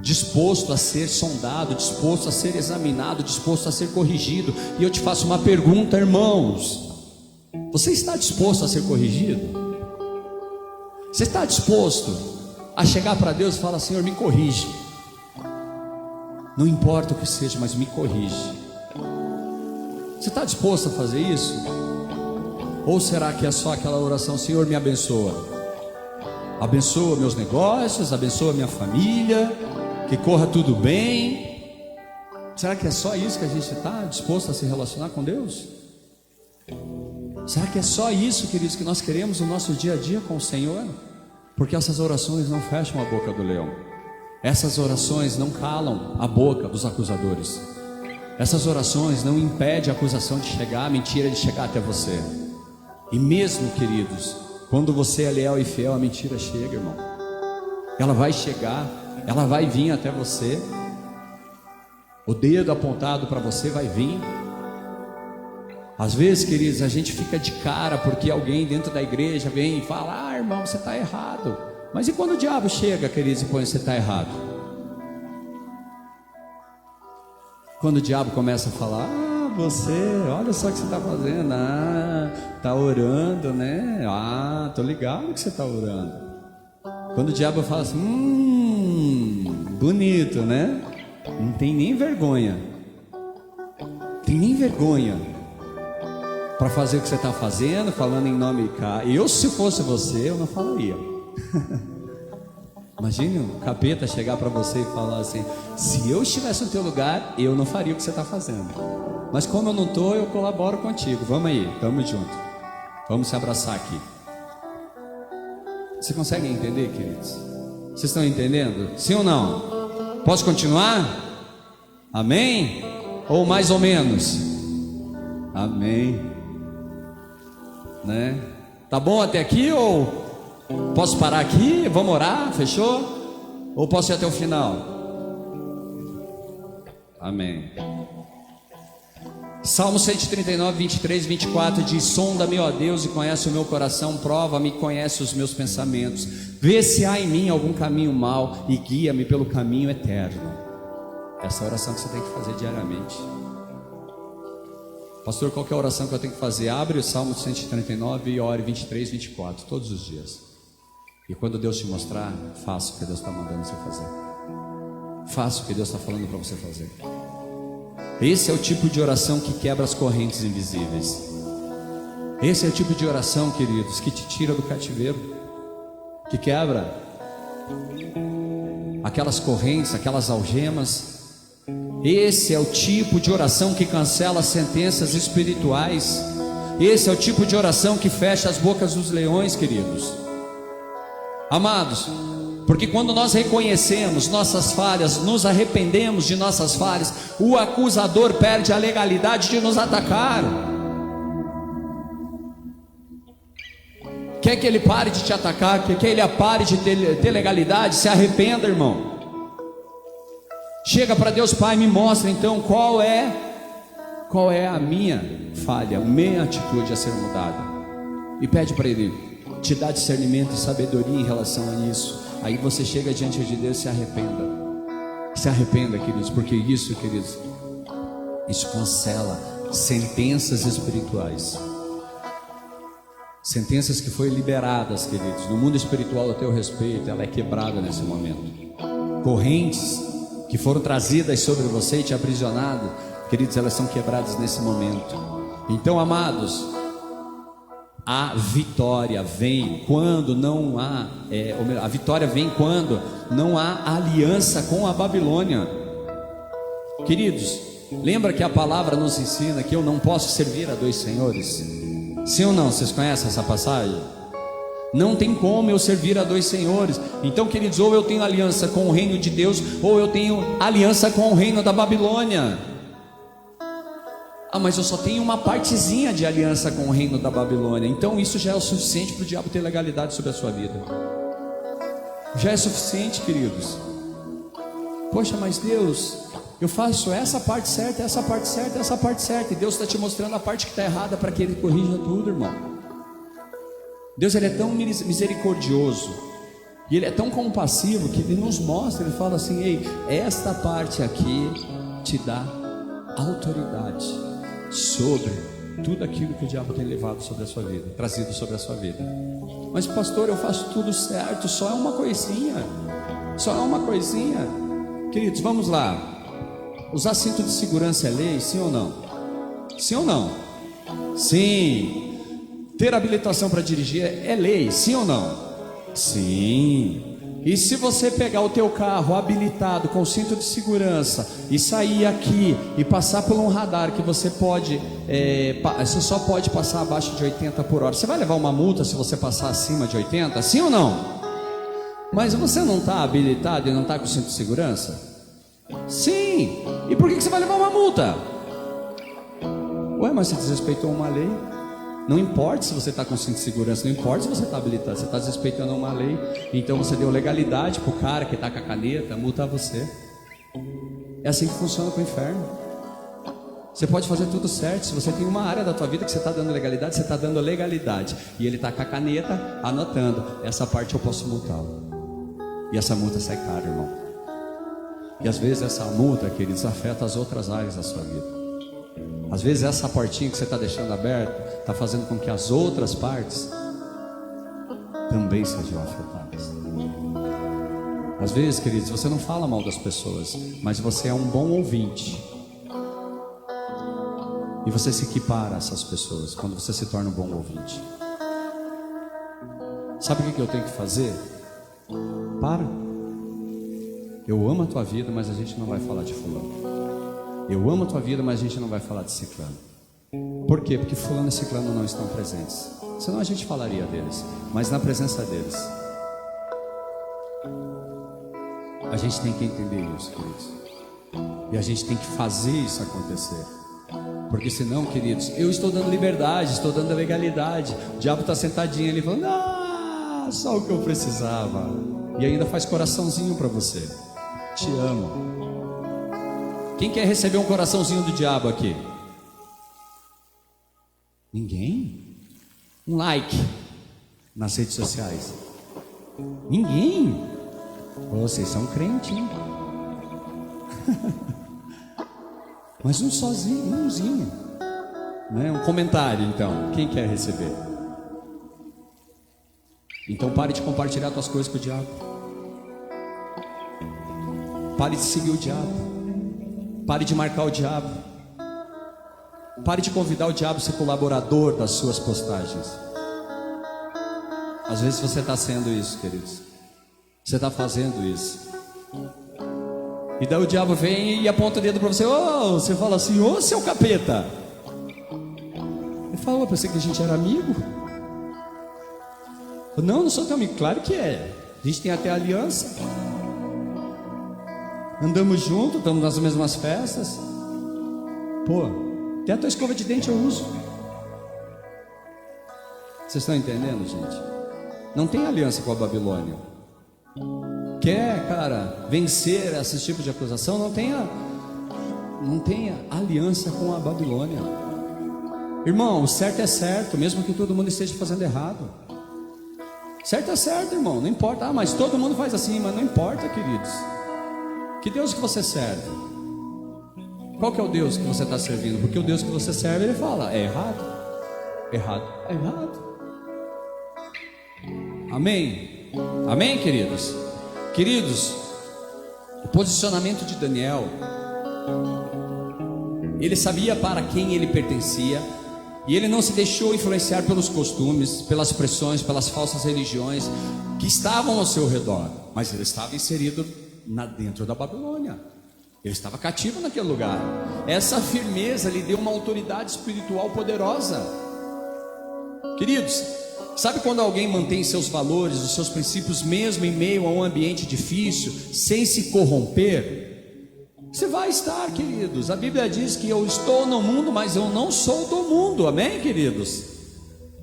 disposto a ser sondado, disposto a ser examinado, disposto a ser corrigido. E eu te faço uma pergunta, irmãos: você está disposto a ser corrigido? Você está disposto a chegar para Deus e falar: Senhor, me corrige, não importa o que seja, mas me corrige? Você está disposto a fazer isso? Ou será que é só aquela oração: Senhor, me abençoa, abençoa meus negócios, abençoa minha família, que corra tudo bem? Será que é só isso que a gente está disposto a se relacionar com Deus? Será que é só isso, queridos, que nós queremos no nosso dia a dia com o Senhor? Porque essas orações não fecham a boca do leão, essas orações não calam a boca dos acusadores, essas orações não impedem a acusação de chegar, a mentira de chegar até você. E mesmo, queridos, quando você é leal e fiel, a mentira chega, irmão. Ela vai chegar, ela vai vir até você. O dedo apontado para você vai vir. Às vezes, queridos, a gente fica de cara porque alguém dentro da igreja vem e fala: ah, irmão, você está errado. Mas e quando o diabo chega, queridos, e põe você está errado? Quando o diabo começa a falar: ah, você, olha só o que você está fazendo. Ah, está orando, né? Ah, estou ligado que você está orando. Quando o diabo fala assim: bonito, né? Não tem nem vergonha. Tem nem vergonha para fazer o que você está fazendo, falando em nome de cá. Eu, se fosse você, eu não falaria. Imagine o capeta chegar para você e falar assim: se eu estivesse no teu lugar, eu não faria o que você está fazendo. Mas como eu não estou, eu colaboro contigo. Vamos aí, estamos juntos. Vamos se abraçar aqui. Você consegue entender, queridos? Vocês estão entendendo? Sim ou não? Posso continuar? Amém? Ou mais ou menos? Amém. Né? Tá bom até aqui ou posso parar aqui? Vamos orar? Fechou? Ou posso ir até o final? Amém. Salmo 139, 23, 24 diz: sonda-me, ó Deus, e conhece o meu coração, prova-me e conhece os meus pensamentos, vê se há em mim algum caminho mau e guia-me pelo caminho eterno. Essa é a oração que você tem que fazer diariamente. Pastor, qual que é a oração que eu tenho que fazer? Abre o Salmo 139 e ore 23, 24 todos os dias. E quando Deus te mostrar, faça o que Deus está mandando você fazer. Faça o que Deus está falando para você fazer. Esse é o tipo de oração que quebra as correntes invisíveis. Esse é o tipo de oração, queridos, que te tira do cativeiro, que quebra aquelas correntes, aquelas algemas. Esse é o tipo de oração que cancela as sentenças espirituais. Esse é o tipo de oração que fecha as bocas dos leões, queridos. Amados, porque quando nós reconhecemos nossas falhas, nos arrependemos de nossas falhas, o acusador perde a legalidade de nos atacar. Quer que ele pare de te atacar? Quer que ele pare de ter legalidade? Se arrependa, irmão. Chega para Deus: Pai, me mostra então qual é a minha falha, a minha atitude a ser mudada. E pede para Ele te dar discernimento e sabedoria em relação a isso. Aí você chega diante de Deus e se arrependa. Se arrependa, queridos, porque isso, queridos, isso cancela sentenças espirituais. Sentenças que foram liberadas, queridos, no mundo espiritual a teu respeito, ela é quebrada nesse momento. Correntes que foram trazidas sobre você e te aprisionado, queridos, elas são quebradas nesse momento. Então, amados, a vitória vem quando não há, a vitória vem quando não há aliança com a Babilônia. Queridos, lembra que a palavra nos ensina que eu não posso servir a dois senhores? Sim ou não? Vocês conhecem essa passagem? Não tem como eu servir a dois senhores. Então, queridos, ou eu tenho aliança com o reino de Deus, ou eu tenho aliança com o reino da Babilônia. Ah, mas eu só tenho uma partezinha de aliança com o reino da Babilônia. Então isso já é o suficiente para o diabo ter legalidade sobre a sua vida. Já é suficiente, queridos. Poxa, mas Deus, eu faço essa parte certa, essa parte certa, essa parte certa, e Deus está te mostrando a parte que está errada para que Ele corrija tudo, irmão. Deus, Ele é tão misericordioso e Ele é tão compassivo que Ele nos mostra, Ele fala assim: ei, esta parte aqui te dá autoridade sobre tudo aquilo que o diabo tem levado sobre a sua vida, trazido sobre a sua vida. Mas pastor, eu faço tudo certo, só é uma coisinha, só é uma coisinha. Queridos, vamos lá. Usar cinto de segurança é lei, sim ou não? Sim ou não? Sim. Ter habilitação para dirigir é lei, sim ou não? Sim. E se você pegar o teu carro habilitado com cinto de segurança e sair aqui e passar por um radar que você pode, você só pode passar abaixo de 80 por hora, você vai levar uma multa se você passar acima de 80? Sim ou não? Mas você não está habilitado e não está com cinto de segurança? Sim. E por que você vai levar uma multa? Ué, mas você desrespeitou uma lei. Não importa se você está com cinto de segurança, não importa se você está habilitado, você está desrespeitando uma lei. Então você deu legalidade para o cara que está com a caneta multar você. É assim que funciona com o inferno. Você pode fazer tudo certo. Se você tem uma área da tua vida que você está dando legalidade, você está dando legalidade, e ele está com a caneta anotando: essa parte eu posso multá-lo. E essa multa sai cara, irmão. E às vezes essa multa, queridos, afeta as outras áreas da sua vida. Às vezes essa portinha que você está deixando aberta está fazendo com que as outras partes também sejam afetadas. Às vezes, queridos, você não fala mal das pessoas, mas você é um bom ouvinte. E você se equipara a essas pessoas quando você se torna um bom ouvinte. Sabe o que eu tenho que fazer? Para. Eu amo a tua vida, mas a gente não vai falar de fulano. Eu amo a tua vida, mas a gente não vai falar de ciclano. Por quê? Porque fulano e ciclano não estão presentes. Senão a gente falaria deles. Mas na presença deles, a gente tem que entender isso, queridos. E a gente tem que fazer isso acontecer. Porque senão, queridos, eu estou dando liberdade, estou dando legalidade. O diabo está sentadinho ali falando: ah, só o que eu precisava. E ainda faz coraçãozinho para você. Te amo. Quem quer receber um coraçãozinho do diabo aqui? Ninguém? Um like nas redes sociais. Ninguém? Vocês são crentes, hein? Mas um sozinho, umzinho, né? Um comentário, então. Quem quer receber? Então pare de compartilhar suas coisas com o diabo. Pare de seguir o diabo. Pare de marcar o diabo. Pare de convidar o diabo a ser colaborador das suas postagens. Às vezes você está sendo isso, queridos. Você está fazendo isso. E daí o diabo vem e aponta o dedo para você. Você fala assim: ô seu capeta. Ele fala: eu pensei que a gente era amigo. Não sou teu amigo. Claro que é. A gente tem até aliança. Andamos juntos, estamos nas mesmas festas. Pô, até a tua escova de dente eu uso. Vocês estão entendendo, gente? Não tem aliança com a Babilônia. Quer, cara, vencer esse tipo de acusação? Não tenha aliança com a Babilônia. Irmão, o certo é certo, mesmo que todo mundo esteja fazendo errado. Certo é certo, irmão, não importa. Mas todo mundo faz assim, mas não importa, queridos. Que Deus que você serve? Qual que é o Deus que você está servindo? Porque o Deus que você serve, ele fala: é errado. Errado, é errado. Amém? Amém, queridos? Queridos, o posicionamento de Daniel, ele sabia para quem ele pertencia, e ele não se deixou influenciar pelos costumes, pelas pressões, pelas falsas religiões que estavam ao seu redor. Mas ele estava inserido dentro da Babilônia. Ele estava cativo naquele lugar. Essa firmeza lhe deu uma autoridade espiritual poderosa. Queridos, sabe quando alguém mantém seus valores, os seus princípios, mesmo em meio a um ambiente difícil, sem se corromper? Você vai estar, queridos. A Bíblia diz que eu estou no mundo, mas eu não sou do mundo. Amém, queridos?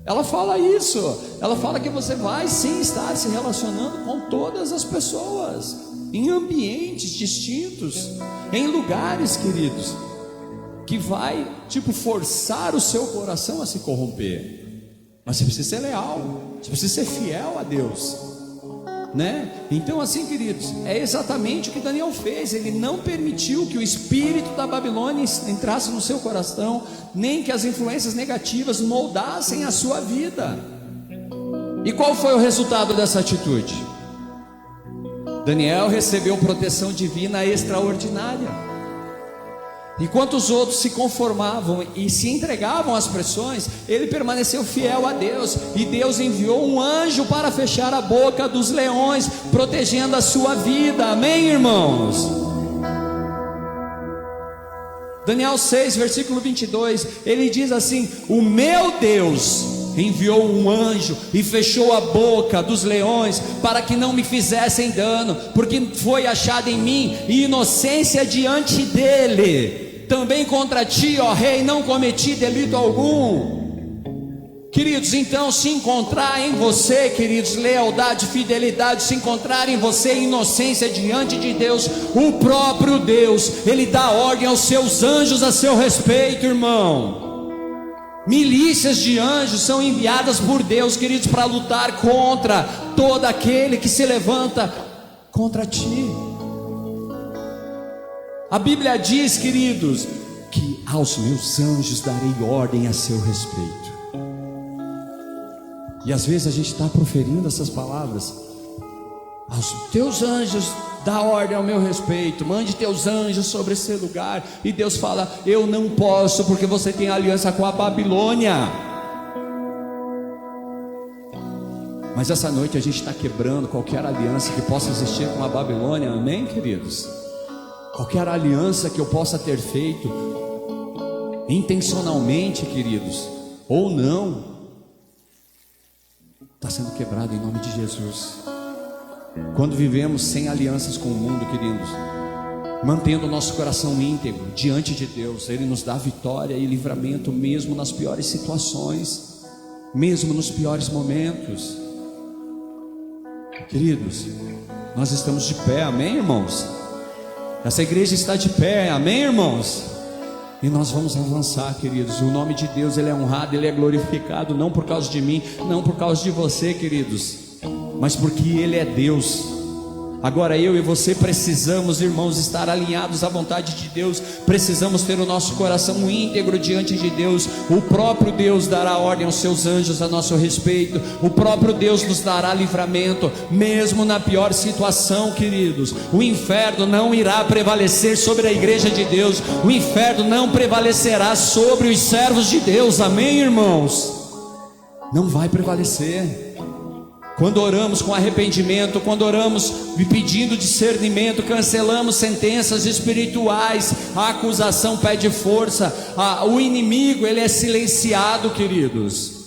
Ela fala isso. Ela fala que você vai sim estar se relacionando com todas as pessoas, em ambientes distintos, em lugares, queridos, que vai forçar o seu coração a se corromper. Mas você precisa ser leal, você precisa ser fiel a Deus, né? Então assim, queridos, é exatamente o que Daniel fez. Ele não permitiu que o espírito da Babilônia entrasse no seu coração, nem que as influências negativas moldassem a sua vida. E qual foi o resultado dessa atitude? Daniel recebeu proteção divina extraordinária. Enquanto os outros se conformavam e se entregavam às pressões, ele permaneceu fiel a Deus, e Deus enviou um anjo para fechar a boca dos leões, protegendo a sua vida. Amém, irmãos? Daniel 6, versículo 22, ele diz assim: o meu Deus enviou um anjo e fechou a boca dos leões para que não me fizessem dano, porque foi achada em mim inocência diante dele. Também contra ti, ó rei, não cometi delito algum. Queridos, então, se encontrar em você, queridos, lealdade, fidelidade, se encontrar em você inocência diante de Deus, o próprio Deus, ele dá ordem aos seus anjos a seu respeito, irmão. Milícias de anjos são enviadas por Deus, queridos, para lutar contra todo aquele que se levanta contra ti. A Bíblia diz, queridos, que aos meus anjos darei ordem a seu respeito. E às vezes a gente está proferindo essas palavras: aos teus anjos dá ordem ao meu respeito, mande teus anjos sobre esse lugar. E Deus fala: eu não posso, porque você tem aliança com a Babilônia. Mas essa noite a gente está quebrando qualquer aliança que possa existir com a Babilônia. Amém, queridos? Qualquer aliança que eu possa ter feito intencionalmente, queridos, ou não, está sendo quebrado em nome de Jesus. Quando vivemos sem alianças com o mundo, queridos, mantendo o nosso coração íntegro diante de Deus, Ele nos dá vitória e livramento mesmo nas piores situações, mesmo nos piores momentos. Queridos, nós estamos de pé, amém, irmãos? Essa igreja está de pé, amém, irmãos? E nós vamos avançar, queridos. O nome de Deus, Ele é honrado, Ele é glorificado, não por causa de mim, não por causa de você, queridos, mas porque Ele é Deus. Agora eu e você precisamos, irmãos, estar alinhados à vontade de Deus. Precisamos ter o nosso coração íntegro diante de Deus. O próprio Deus dará ordem aos seus anjos a nosso respeito. O próprio Deus nos dará livramento, mesmo na pior situação, queridos. O inferno não irá prevalecer sobre a igreja de Deus. O inferno não prevalecerá sobre os servos de Deus, amém, irmãos? Não vai prevalecer. Quando oramos com arrependimento, quando oramos pedindo discernimento, cancelamos sentenças espirituais, a acusação pede força, o inimigo ele é silenciado, queridos.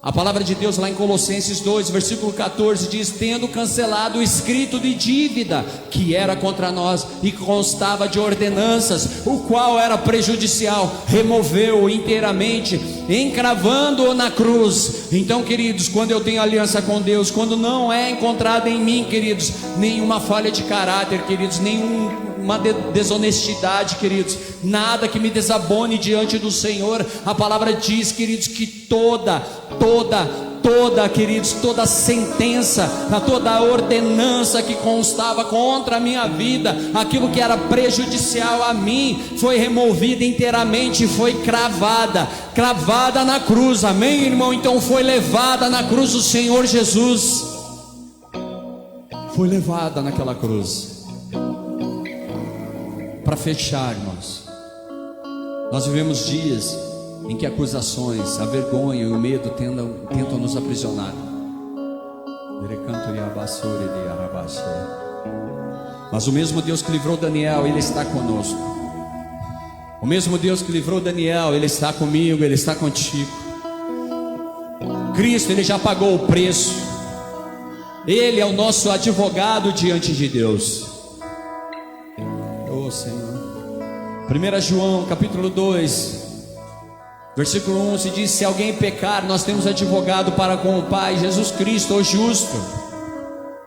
A palavra de Deus lá em Colossenses 2, versículo 14 diz: tendo cancelado o escrito de dívida que era contra nós e constava de ordenanças, o qual era prejudicial, removeu-o inteiramente, encravando-o na cruz. Então, queridos, quando eu tenho aliança com Deus, quando não é encontrada em mim, queridos, nenhuma falha de caráter, queridos, nenhuma desonestidade, queridos, nada que me desabone diante do Senhor, a palavra diz, queridos, que toda, queridos, toda sentença, toda ordenança que constava contra a minha vida, aquilo que era prejudicial a mim, foi removida inteiramente, foi cravada na cruz, amém, irmão? Então foi levada na cruz do Senhor Jesus, foi levada naquela cruz. Para fechar, irmãos, nós vivemos dias em que acusações, a vergonha e o medo tentam nos aprisionar. Mas o mesmo Deus que livrou Daniel, Ele está conosco. O mesmo Deus que livrou Daniel, Ele está comigo, Ele está contigo. Cristo, Ele já pagou o preço. Ele é o nosso advogado diante de Deus. Oh Senhor. 1 João capítulo 2, versículo 1 se diz: se alguém pecar, nós temos advogado para com o Pai, Jesus Cristo, o justo.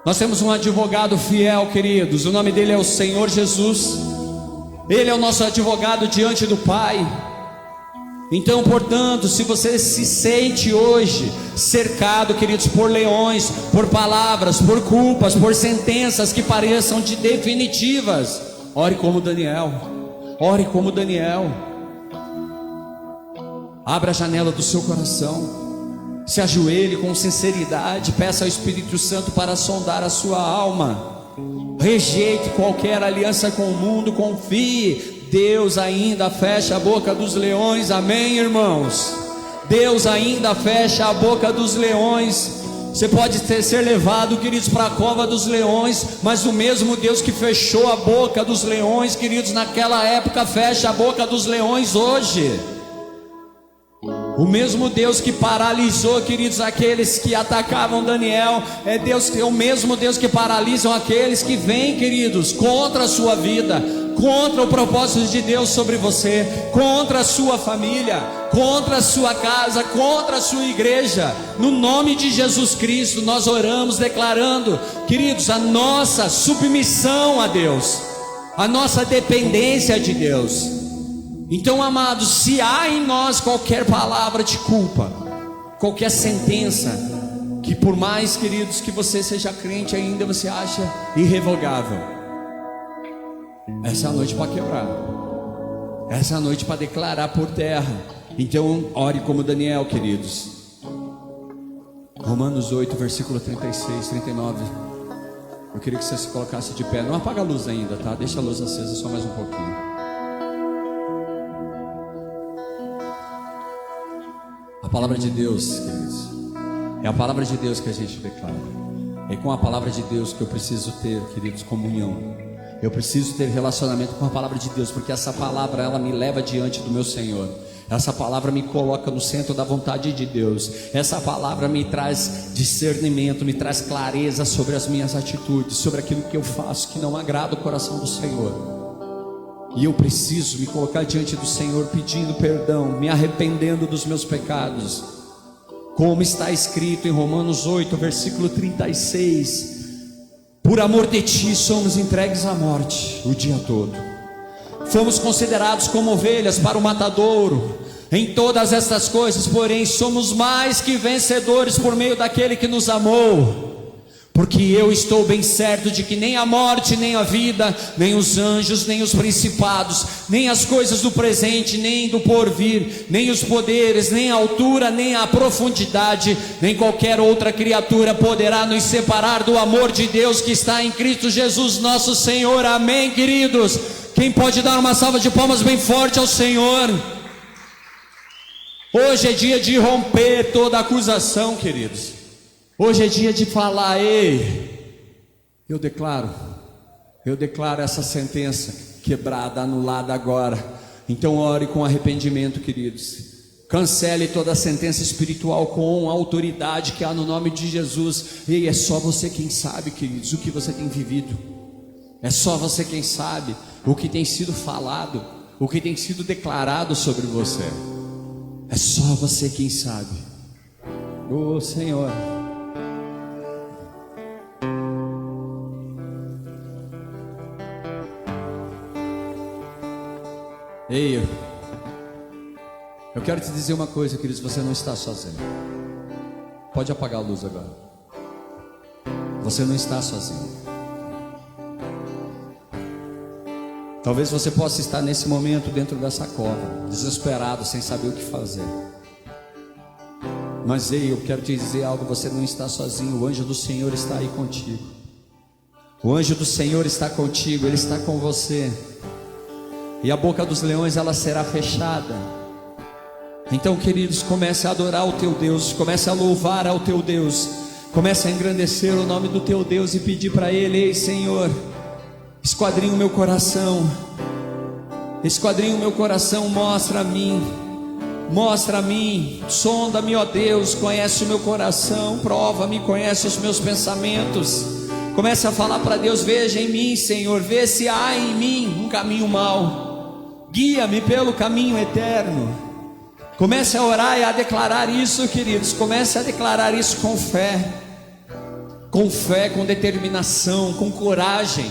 Nós temos um advogado fiel, queridos, o nome dele é o Senhor Jesus. Ele é o nosso advogado diante do Pai. Então, portanto, se você se sente hoje cercado, queridos, por leões, por palavras, por culpas, por sentenças que pareçam de definitivas, ore como Daniel. Ore como Daniel. Abra a janela do seu coração, se ajoelhe com sinceridade, peça ao Espírito Santo para sondar a sua alma. Rejeite qualquer aliança com o mundo, confie. Deus ainda fecha a boca dos leões, amém, irmãos? Deus ainda fecha a boca dos leões. Você pode ser levado, queridos, para a cova dos leões, mas o mesmo Deus que fechou a boca dos leões, queridos, naquela época, fecha a boca dos leões hoje. O mesmo Deus que paralisou, queridos, aqueles que atacavam Daniel, é o mesmo Deus que paralisam aqueles que vêm, queridos, contra a sua vida, contra o propósito de Deus sobre você, contra a sua família, contra a sua casa, contra a sua igreja. No nome de Jesus Cristo nós oramos declarando, queridos, a nossa submissão a Deus, a nossa dependência de Deus. Então, amados, se há em nós qualquer palavra de culpa, qualquer sentença, que por mais, queridos, que você seja crente ainda, você acha irrevogável, essa é a noite para quebrar, essa é a noite para declarar por terra. Então, ore como Daniel, queridos. Romanos 8, versículo 36, 39. Eu queria que você se colocasse de pé. Não apaga a luz ainda, tá? Deixa a luz acesa só mais um pouquinho. A palavra de Deus, queridos, é a palavra de Deus que a gente declara. É com a palavra de Deus que eu preciso ter, queridos, comunhão. Eu preciso ter relacionamento com a palavra de Deus, porque essa palavra, ela me leva diante do meu Senhor. Essa palavra me coloca no centro da vontade de Deus. Essa palavra me traz discernimento, me traz clareza sobre as minhas atitudes, sobre aquilo que eu faço que não agrada o coração do Senhor. E eu preciso me colocar diante do Senhor pedindo perdão, me arrependendo dos meus pecados. Como está escrito em Romanos 8, versículo 36: por amor de ti somos entregues à morte o dia todo. Fomos considerados como ovelhas para o matadouro. Em todas estas coisas, porém, somos mais que vencedores por meio daquele que nos amou. Porque eu estou bem certo de que nem a morte, nem a vida, nem os anjos, nem os principados, nem as coisas do presente, nem do porvir, nem os poderes, nem a altura, nem a profundidade, nem qualquer outra criatura poderá nos separar do amor de Deus que está em Cristo Jesus nosso Senhor. Amém, queridos? Quem pode dar uma salva de palmas bem forte ao Senhor? Hoje é dia de romper toda acusação, queridos. Hoje é dia de falar: ei, eu declaro essa sentença quebrada, anulada agora. Então ore com arrependimento, queridos. Cancele toda a sentença espiritual com a autoridade que há no nome de Jesus. Ei, é só você quem sabe, queridos, o que você tem vivido. É só você quem sabe o que tem sido falado, o que tem sido declarado sobre você. É só você quem sabe. Oh, Senhor. Ei, eu quero te dizer uma coisa, queridos, você não está sozinho. Pode apagar a luz agora. Você não está sozinho. Talvez você possa estar nesse momento dentro dessa cova, desesperado, sem saber o que fazer. Mas ei, eu quero te dizer algo: você não está sozinho. O anjo do Senhor está aí contigo. O anjo do Senhor está contigo, ele está com você. E a boca dos leões ela será fechada. Então, queridos, comece a adorar o teu Deus, comece a louvar ao teu Deus, comece a engrandecer o nome do teu Deus e pedir para ele: ei, Senhor, esquadrinha o meu coração, esquadrinha o meu coração, mostra a mim, sonda-me, ó Deus, conhece o meu coração, prova-me, conhece os meus pensamentos. Comece a falar para Deus: veja em mim, Senhor, vê se há em mim um caminho mau, guia-me pelo caminho eterno. Comece a orar e a declarar isso, queridos. Comece a declarar isso com fé, com determinação, com coragem.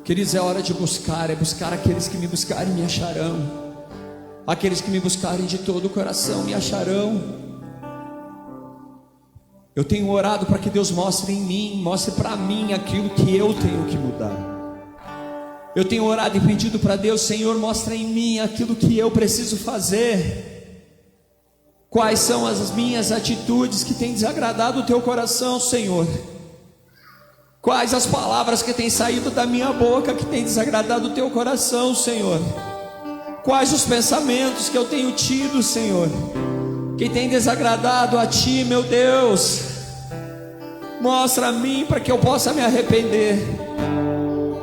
Queridos, é hora de buscar, é buscar. Aqueles que me buscarem me acharão. Aqueles que me buscarem de todo o coração me acharão. Eu tenho orado para que Deus mostre em mim, mostre para mim aquilo que eu tenho que mudar. Eu tenho orado e pedido para Deus: Senhor, mostra em mim aquilo que eu preciso fazer. Quais são as minhas atitudes que têm desagradado o teu coração, Senhor? Quais as palavras que têm saído da minha boca que têm desagradado o teu coração, Senhor? Quais os pensamentos que eu tenho tido, Senhor, que têm desagradado a ti, meu Deus? Mostra a mim para que eu possa me arrepender.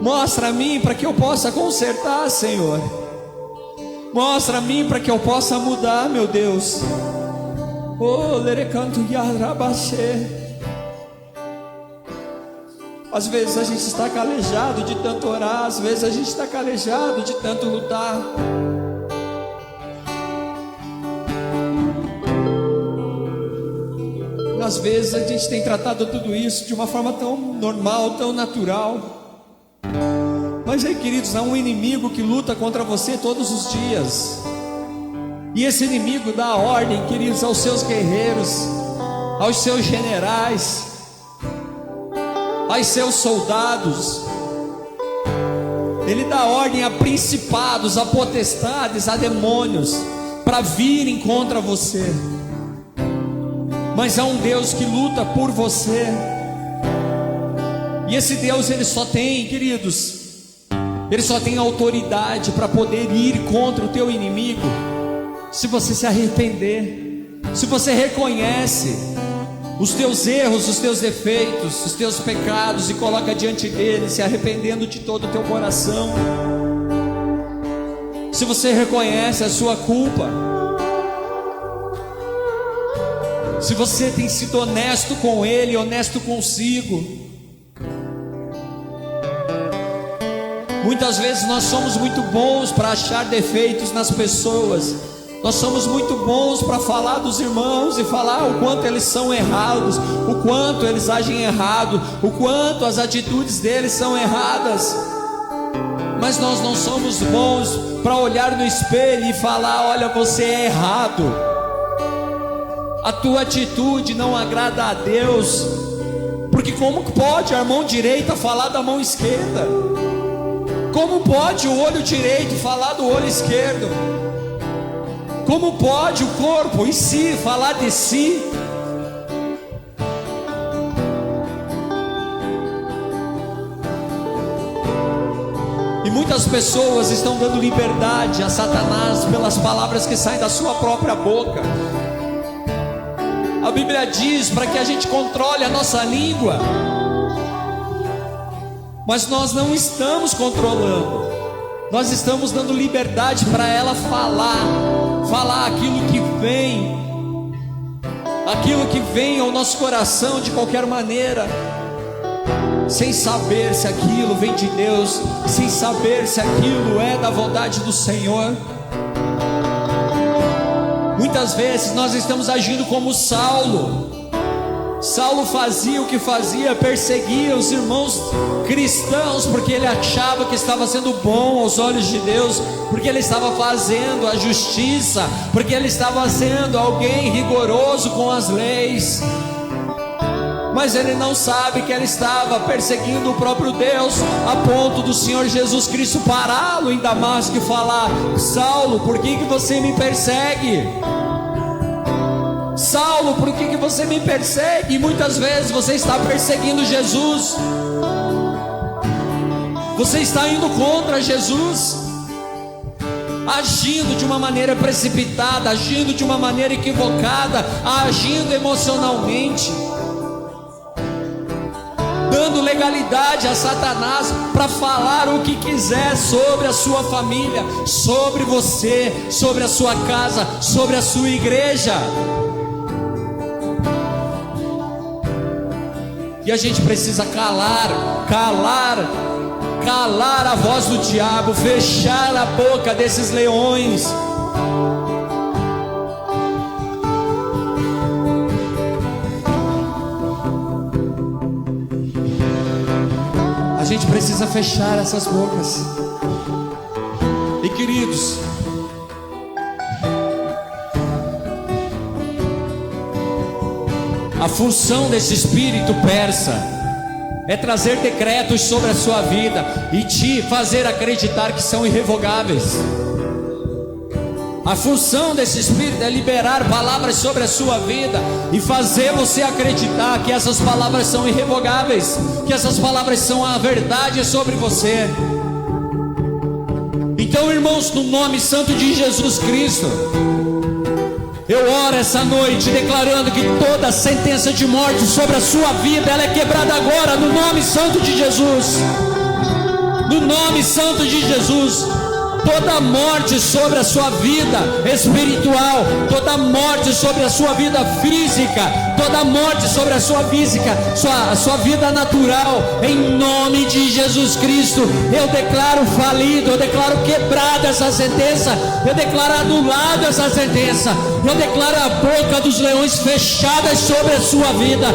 Mostra a mim para que eu possa consertar, Senhor. Mostra a mim para que eu possa mudar, meu Deus. Oh, lerecanto yarabashe. Às vezes a gente está calejado de tanto orar, às vezes a gente está calejado de tanto lutar. Às vezes a gente tem tratado tudo isso de uma forma tão normal, tão natural. Mas aí, queridos, há um inimigo que luta contra você todos os dias. E esse inimigo dá ordem, queridos, aos seus guerreiros, aos seus generais, aos seus soldados. Ele dá ordem a principados, a potestades, a demônios, para virem contra você. Mas há um Deus que luta por você. E esse Deus, ele só tem, queridos, ele só tem autoridade para poder ir contra o teu inimigo se você se arrepender, se você reconhece os teus erros, os teus defeitos, os teus pecados e coloca diante dele, se arrependendo de todo o teu coração. Se você reconhece a sua culpa, se você tem sido honesto com ele, honesto consigo, Muitas vezes nós somos muito bons para achar defeitos nas pessoas. Nós somos muito bons para falar dos irmãos e falar o quanto eles são errados, o quanto eles agem errado, o quanto as atitudes deles são erradas. Mas nós não somos bons para olhar no espelho e falar: olha, você é errado, a tua atitude não agrada a Deus. Porque como pode a mão direita falar da mão esquerda? Como pode o olho direito falar do olho esquerdo? Como pode o corpo em si falar de si? E muitas pessoas estão dando liberdade a Satanás pelas palavras que saem da sua própria boca. A Bíblia diz para que a gente controle a nossa língua, mas nós não estamos controlando. Nós estamos dando liberdade para ela falar aquilo que vem ao nosso coração de qualquer maneira, sem saber se aquilo vem de Deus, sem saber se aquilo é da vontade do Senhor. Muitas vezes nós estamos agindo como Saulo. Saulo fazia o que fazia, perseguia os irmãos cristãos, porque ele achava que estava sendo bom aos olhos de Deus, porque ele estava fazendo a justiça, porque ele estava sendo alguém rigoroso com as leis. Mas ele não sabe que ele estava perseguindo o próprio Deus, a ponto do Senhor Jesus Cristo pará-lo em Damasco e falar: Saulo, por que você me persegue? Saulo, por que você me persegue? E muitas vezes você está perseguindo Jesus, você está indo contra Jesus, agindo de uma maneira precipitada, agindo de uma maneira equivocada, agindo emocionalmente, dando legalidade a Satanás para falar o que quiser sobre a sua família, sobre você, sobre a sua casa, sobre a sua igreja. E a gente precisa calar a voz do diabo, fechar a boca desses leões. A gente precisa fechar essas bocas. E queridos, a função desse espírito persa é trazer decretos sobre a sua vida e te fazer acreditar que são irrevogáveis. A função desse espírito é liberar palavras sobre a sua vida e fazer você acreditar que essas palavras são irrevogáveis, que essas palavras são a verdade sobre você. Então, irmãos, no nome santo de Jesus Cristo, eu oro essa noite declarando que toda sentença de morte sobre a sua vida, ela é quebrada agora no nome santo de Jesus. No nome santo de Jesus. Toda morte sobre a sua vida espiritual, toda morte sobre a sua vida física, toda morte sobre a sua física, a sua vida natural, em nome de Jesus Cristo, eu declaro falido, eu declaro quebrada essa sentença, eu declaro anulado essa sentença, eu declaro a boca dos leões fechada sobre a sua vida,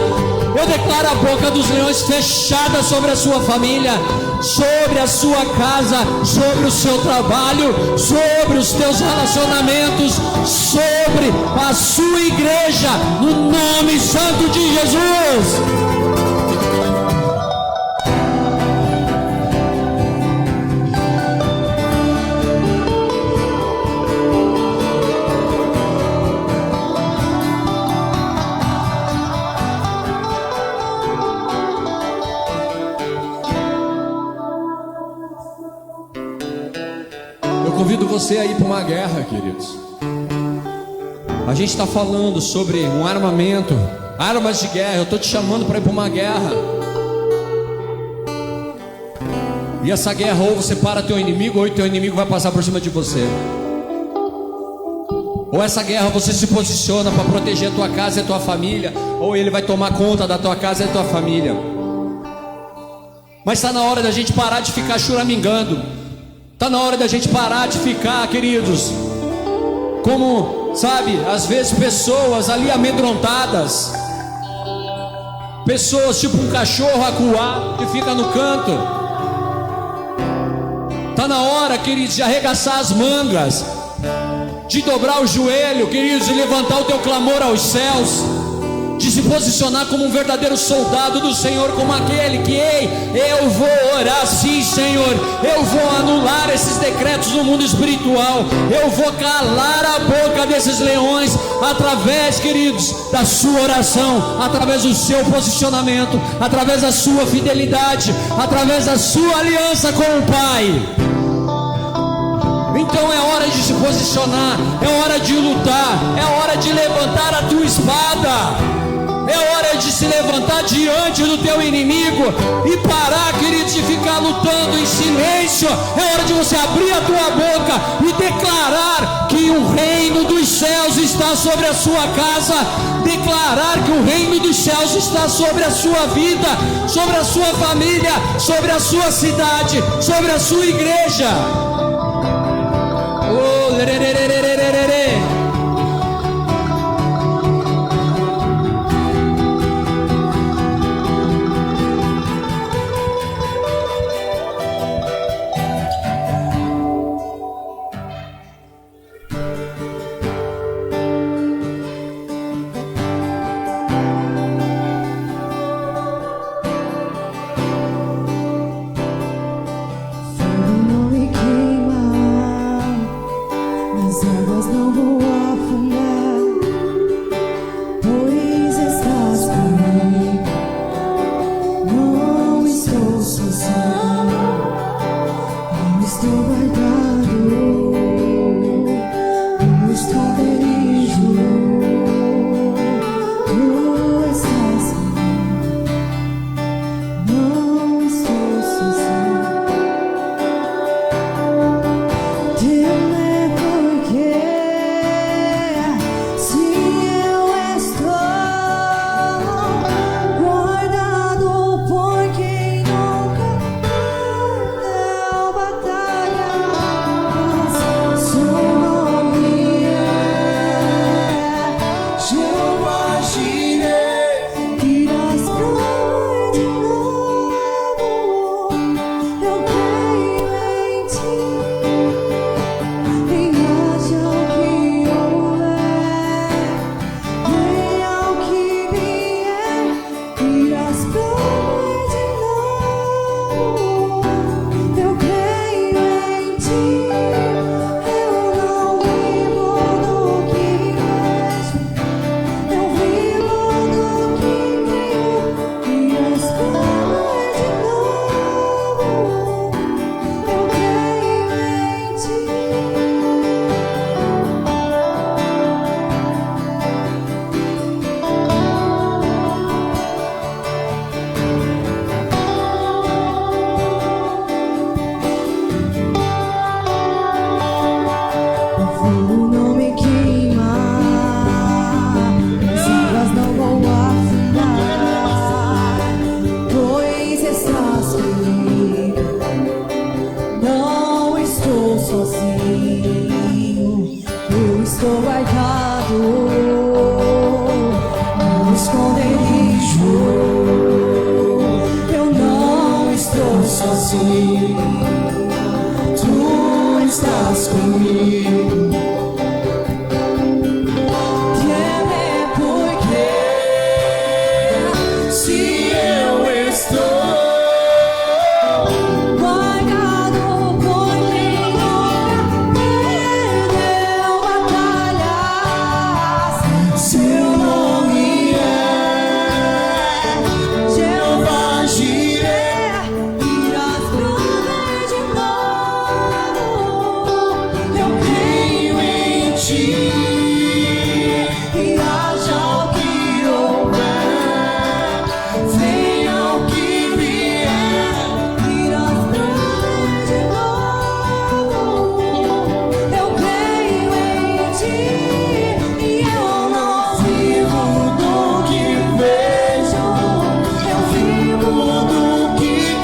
eu declaro a boca dos leões fechada sobre a sua família, sobre a sua casa, sobre o seu trabalho, sobre os teus relacionamentos, sobre a sua igreja, no nome santo de Jesus. Convido você a ir para uma guerra, queridos. A gente está falando sobre um armamento, armas de guerra. Eu estou te chamando para ir para uma guerra. E essa guerra, ou você para teu inimigo, ou o teu inimigo vai passar por cima de você. Ou essa guerra você se posiciona para proteger a tua casa e a tua família, ou ele vai tomar conta da tua casa e da tua família. Mas está na hora da gente parar de ficar choramingando. Está na hora da gente parar de ficar, queridos, como, sabe, às vezes pessoas ali amedrontadas, pessoas tipo um cachorro acuado que fica no canto. Está na hora, queridos, de arregaçar as mangas, de dobrar o joelho, queridos, e levantar o teu clamor aos céus, de se posicionar como um verdadeiro soldado do Senhor, como aquele que, ei, eu vou orar sim, Senhor, eu vou anular esses decretos no mundo espiritual, eu vou calar a boca desses leões, através, queridos, da sua oração, através do seu posicionamento, através da sua fidelidade, através da sua aliança com o Pai. Então é hora de se posicionar, é hora de lutar, é hora de levantar a tua espada, é hora de se levantar diante do teu inimigo e parar, querido, de ficar lutando em silêncio. É hora de você abrir a tua boca e declarar que o reino dos céus está sobre a sua casa, declarar que o reino dos céus está sobre a sua vida, sobre a sua família, sobre a sua cidade, sobre a sua igreja. Oh, lererererererere.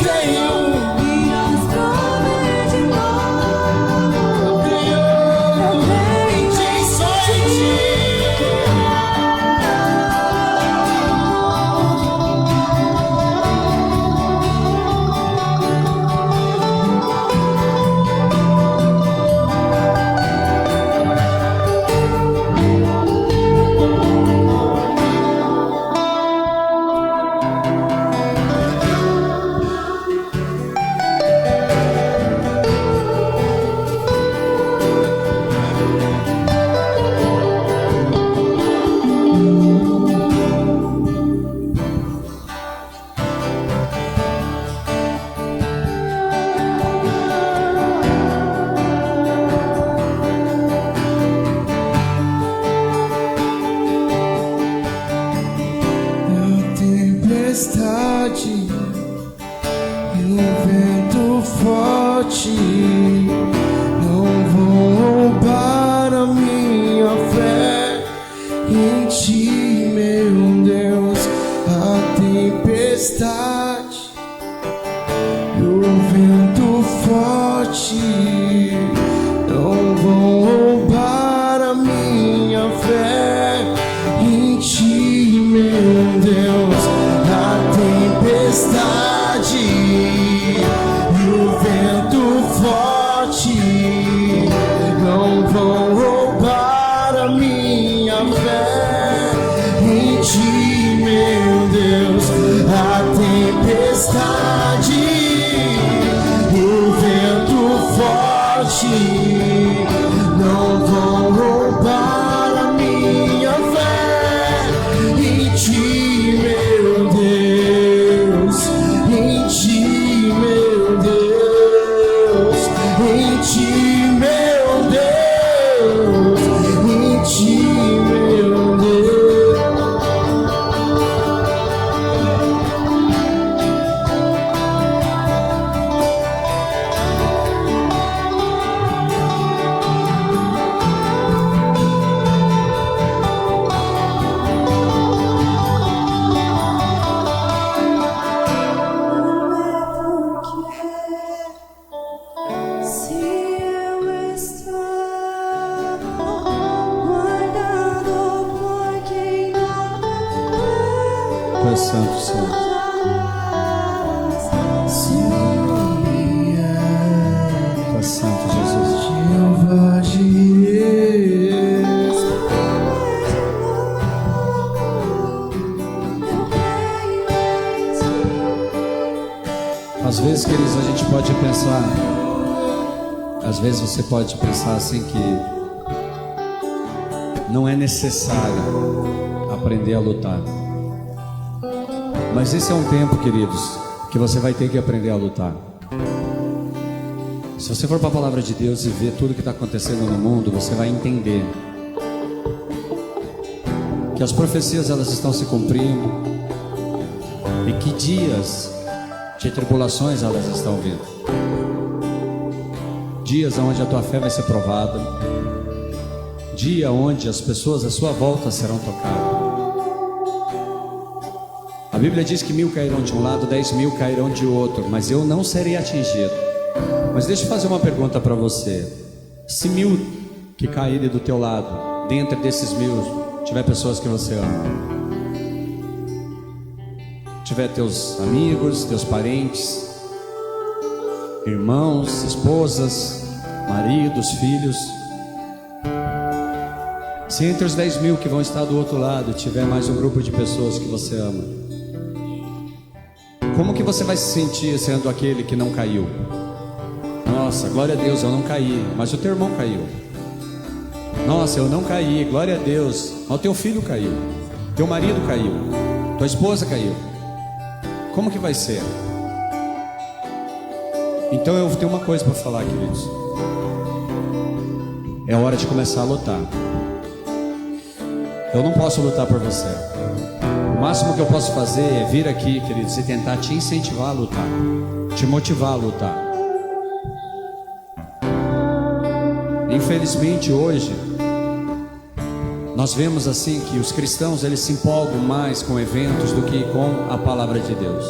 Creio tempestade e o vento forte não vão roubar a minha fé em ti, meu Deus. A tempestade e o vento forte não vão roubar a minha fé em ti, meu Deus. A tempestade e o vento forte não vão roubar a minha fé em ti, meu Deus. Em ti, meu Deus. Em ti, meu Deus. Em ti, meu Deus. Se eu estou guardado por quem não Tu és santo, Senhor. Tu és santo, Jesus. Jeová Jireh. Às vezes, queridos, a gente pode pensar, às vezes você pode pensar assim que não é necessário aprender a lutar. Mas esse é um tempo, queridos, que você vai ter que aprender a lutar. Se você for para a palavra de Deus e ver tudo que está acontecendo no mundo, você vai entender que as profecias elas estão se cumprindo e que dias de tribulações elas estão vindo. Dias onde a tua fé vai ser provada. Dia onde as pessoas à sua volta serão tocadas. A Bíblia diz que 1000 cairão de um lado, 10.000 cairão de outro, mas eu não serei atingido. Mas deixa eu fazer uma pergunta para você. Se 1000 que caírem do teu lado, dentro desses 1000 tiver pessoas que você ama, tiver teus amigos, teus parentes, irmãos, esposas, maridos, filhos, se entre os 10.000 que vão estar do outro lado tiver mais um grupo de pessoas que você ama, como que você vai se sentir sendo aquele que não caiu? Nossa, glória a Deus, eu não caí, mas o teu irmão caiu. Nossa, eu não caí, glória a Deus, mas o teu filho caiu, teu marido caiu, tua esposa caiu. Como que vai ser? Então eu tenho uma coisa para falar, queridos. É hora de começar a lutar. Eu não posso lutar por você. O máximo que eu posso fazer é vir aqui, queridos, e tentar te incentivar a lutar, te motivar a lutar. Infelizmente hoje nós vemos assim que os cristãos eles se empolgam mais com eventos do que com a palavra de Deus.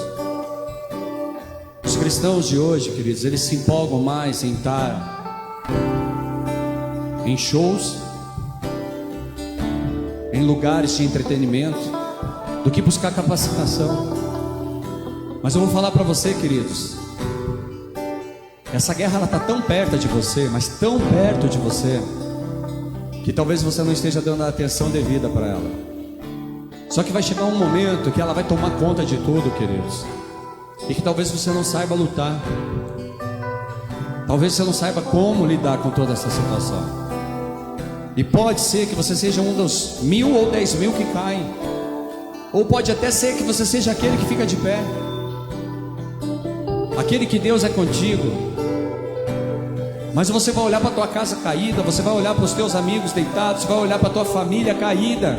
Os cristãos de hoje, queridos, eles se empolgam mais em estar em shows, em lugares de entretenimento, do que buscar capacitação. Mas eu vou falar para você, queridos, essa guerra ela está tão perto de você, mas tão perto de você, que talvez você não esteja dando a atenção devida para ela. Só que vai chegar um momento que ela vai tomar conta de tudo, queridos, e que talvez você não saiba lutar. Talvez você não saiba como lidar com toda essa situação. E pode ser que você seja um dos 1000 ou 10.000 que caem, ou pode até ser que você seja aquele que fica de pé, aquele que Deus é contigo. Mas você vai olhar para a tua casa caída, você vai olhar para os teus amigos deitados, você vai olhar para a tua família caída.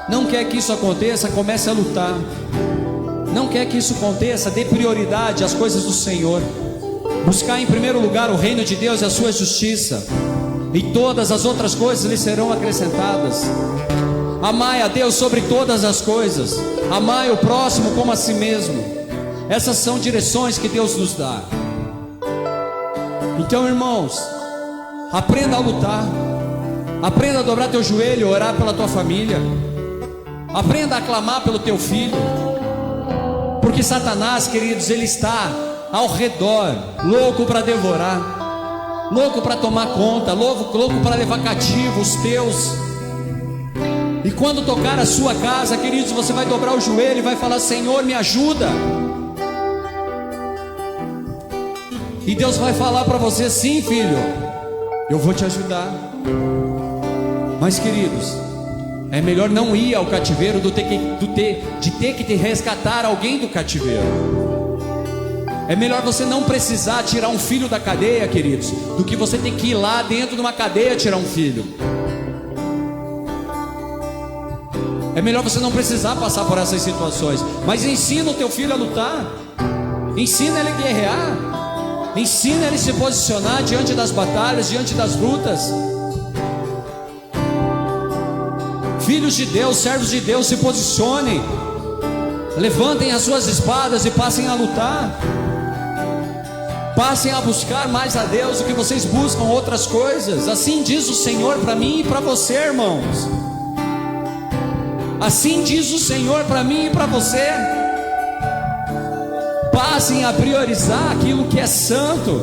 Não quer que isso aconteça, comece a lutar. Não quer que isso aconteça, dê prioridade às coisas do Senhor. Buscar em primeiro lugar o reino de Deus e a sua justiça, e todas as outras coisas lhe serão acrescentadas. Amai a Deus sobre todas as coisas. Amai o próximo como a si mesmo. Essas são direções que Deus nos dá. Então, irmãos, aprenda a lutar. Aprenda a dobrar teu joelho e orar pela tua família. Aprenda a clamar pelo teu filho. Porque Satanás, queridos, ele está ao redor, louco para devorar, louco para tomar conta, louco para levar cativo os teus. E quando tocar a sua casa, queridos, você vai dobrar o joelho e vai falar: Senhor, me ajuda. E Deus vai falar para você: sim, filho, eu vou te ajudar. Mas, queridos, é melhor não ir ao cativeiro de ter que te resgatar alguém do cativeiro. É melhor você não precisar tirar um filho da cadeia, queridos, do que você ter que ir lá dentro de uma cadeia tirar um filho. É melhor você não precisar passar por essas situações. Mas ensina o teu filho a lutar. Ensina ele a guerrear. Ensina ele a se posicionar diante das batalhas, diante das lutas. Filhos de Deus, servos de Deus, se posicionem. Levantem as suas espadas e passem a lutar. Passem a buscar mais a Deus do que vocês buscam outras coisas. Assim diz o Senhor para mim e para você, irmãos. Assim diz o Senhor para mim e para você. Passem a priorizar aquilo que é santo,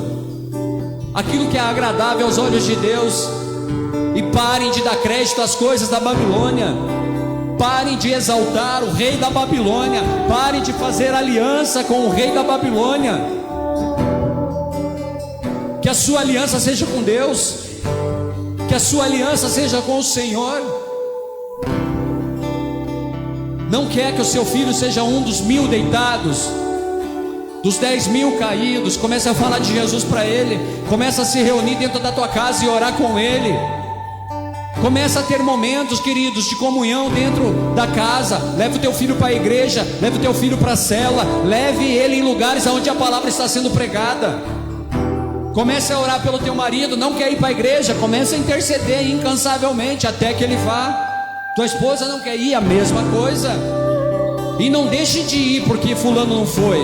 aquilo que é agradável aos olhos de Deus. E parem de dar crédito às coisas da Babilônia. Parem de exaltar o rei da Babilônia. Parem de fazer aliança com o rei da Babilônia. Que a sua aliança seja com Deus. Que a sua aliança seja com o Senhor. Não quer que o seu filho seja um dos 1000 deitados, dos 10.000 caídos. Comece a falar de Jesus para ele. Comece a se reunir dentro da tua casa e orar com ele. Começa a ter momentos, queridos, de comunhão dentro da casa. Leve o teu filho para a igreja. Leve o teu filho para a cela. Leve ele em lugares onde a palavra está sendo pregada. Comece a orar pelo teu marido. Não quer ir para a igreja? Comece a interceder incansavelmente até que ele vá. Tua esposa não quer ir? A mesma coisa. E não deixe de ir porque fulano não foi.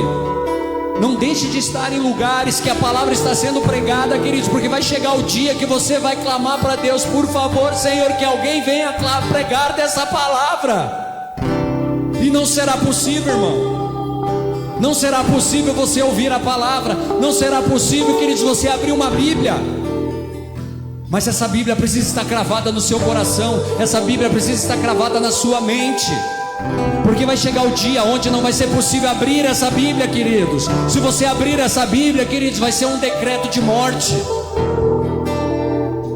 Não deixe de estar em lugares que a palavra está sendo pregada, queridos, porque vai chegar o dia que você vai clamar para Deus: por favor, Senhor, que alguém venha pregar dessa palavra. E não será possível, irmão. Não será possível você ouvir a palavra. Não será possível, queridos, você abrir uma Bíblia. Mas essa Bíblia precisa estar cravada no seu coração. Essa Bíblia precisa estar cravada na sua mente. Porque vai chegar o dia onde não vai ser possível abrir essa Bíblia, queridos. Se você abrir essa Bíblia, queridos, vai ser um decreto de morte.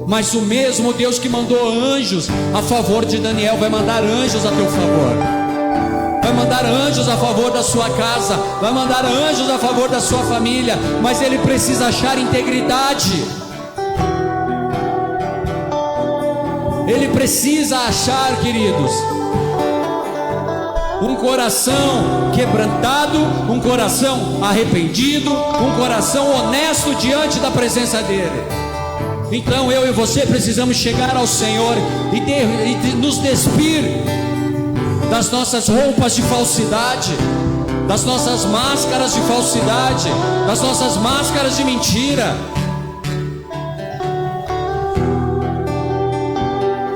Mas o mesmo Deus que mandou anjos a favor de Daniel vai mandar anjos a teu favor. Vai mandar anjos a favor da sua casa. Vai mandar anjos a favor da sua família. Mas ele precisa achar integridade. Ele precisa achar, queridos, um coração quebrantado, um coração arrependido, um coração honesto diante da presença dele. Então eu e você precisamos chegar ao Senhor e nos despir das nossas roupas de falsidade, das nossas máscaras de falsidade, das nossas máscaras de mentira.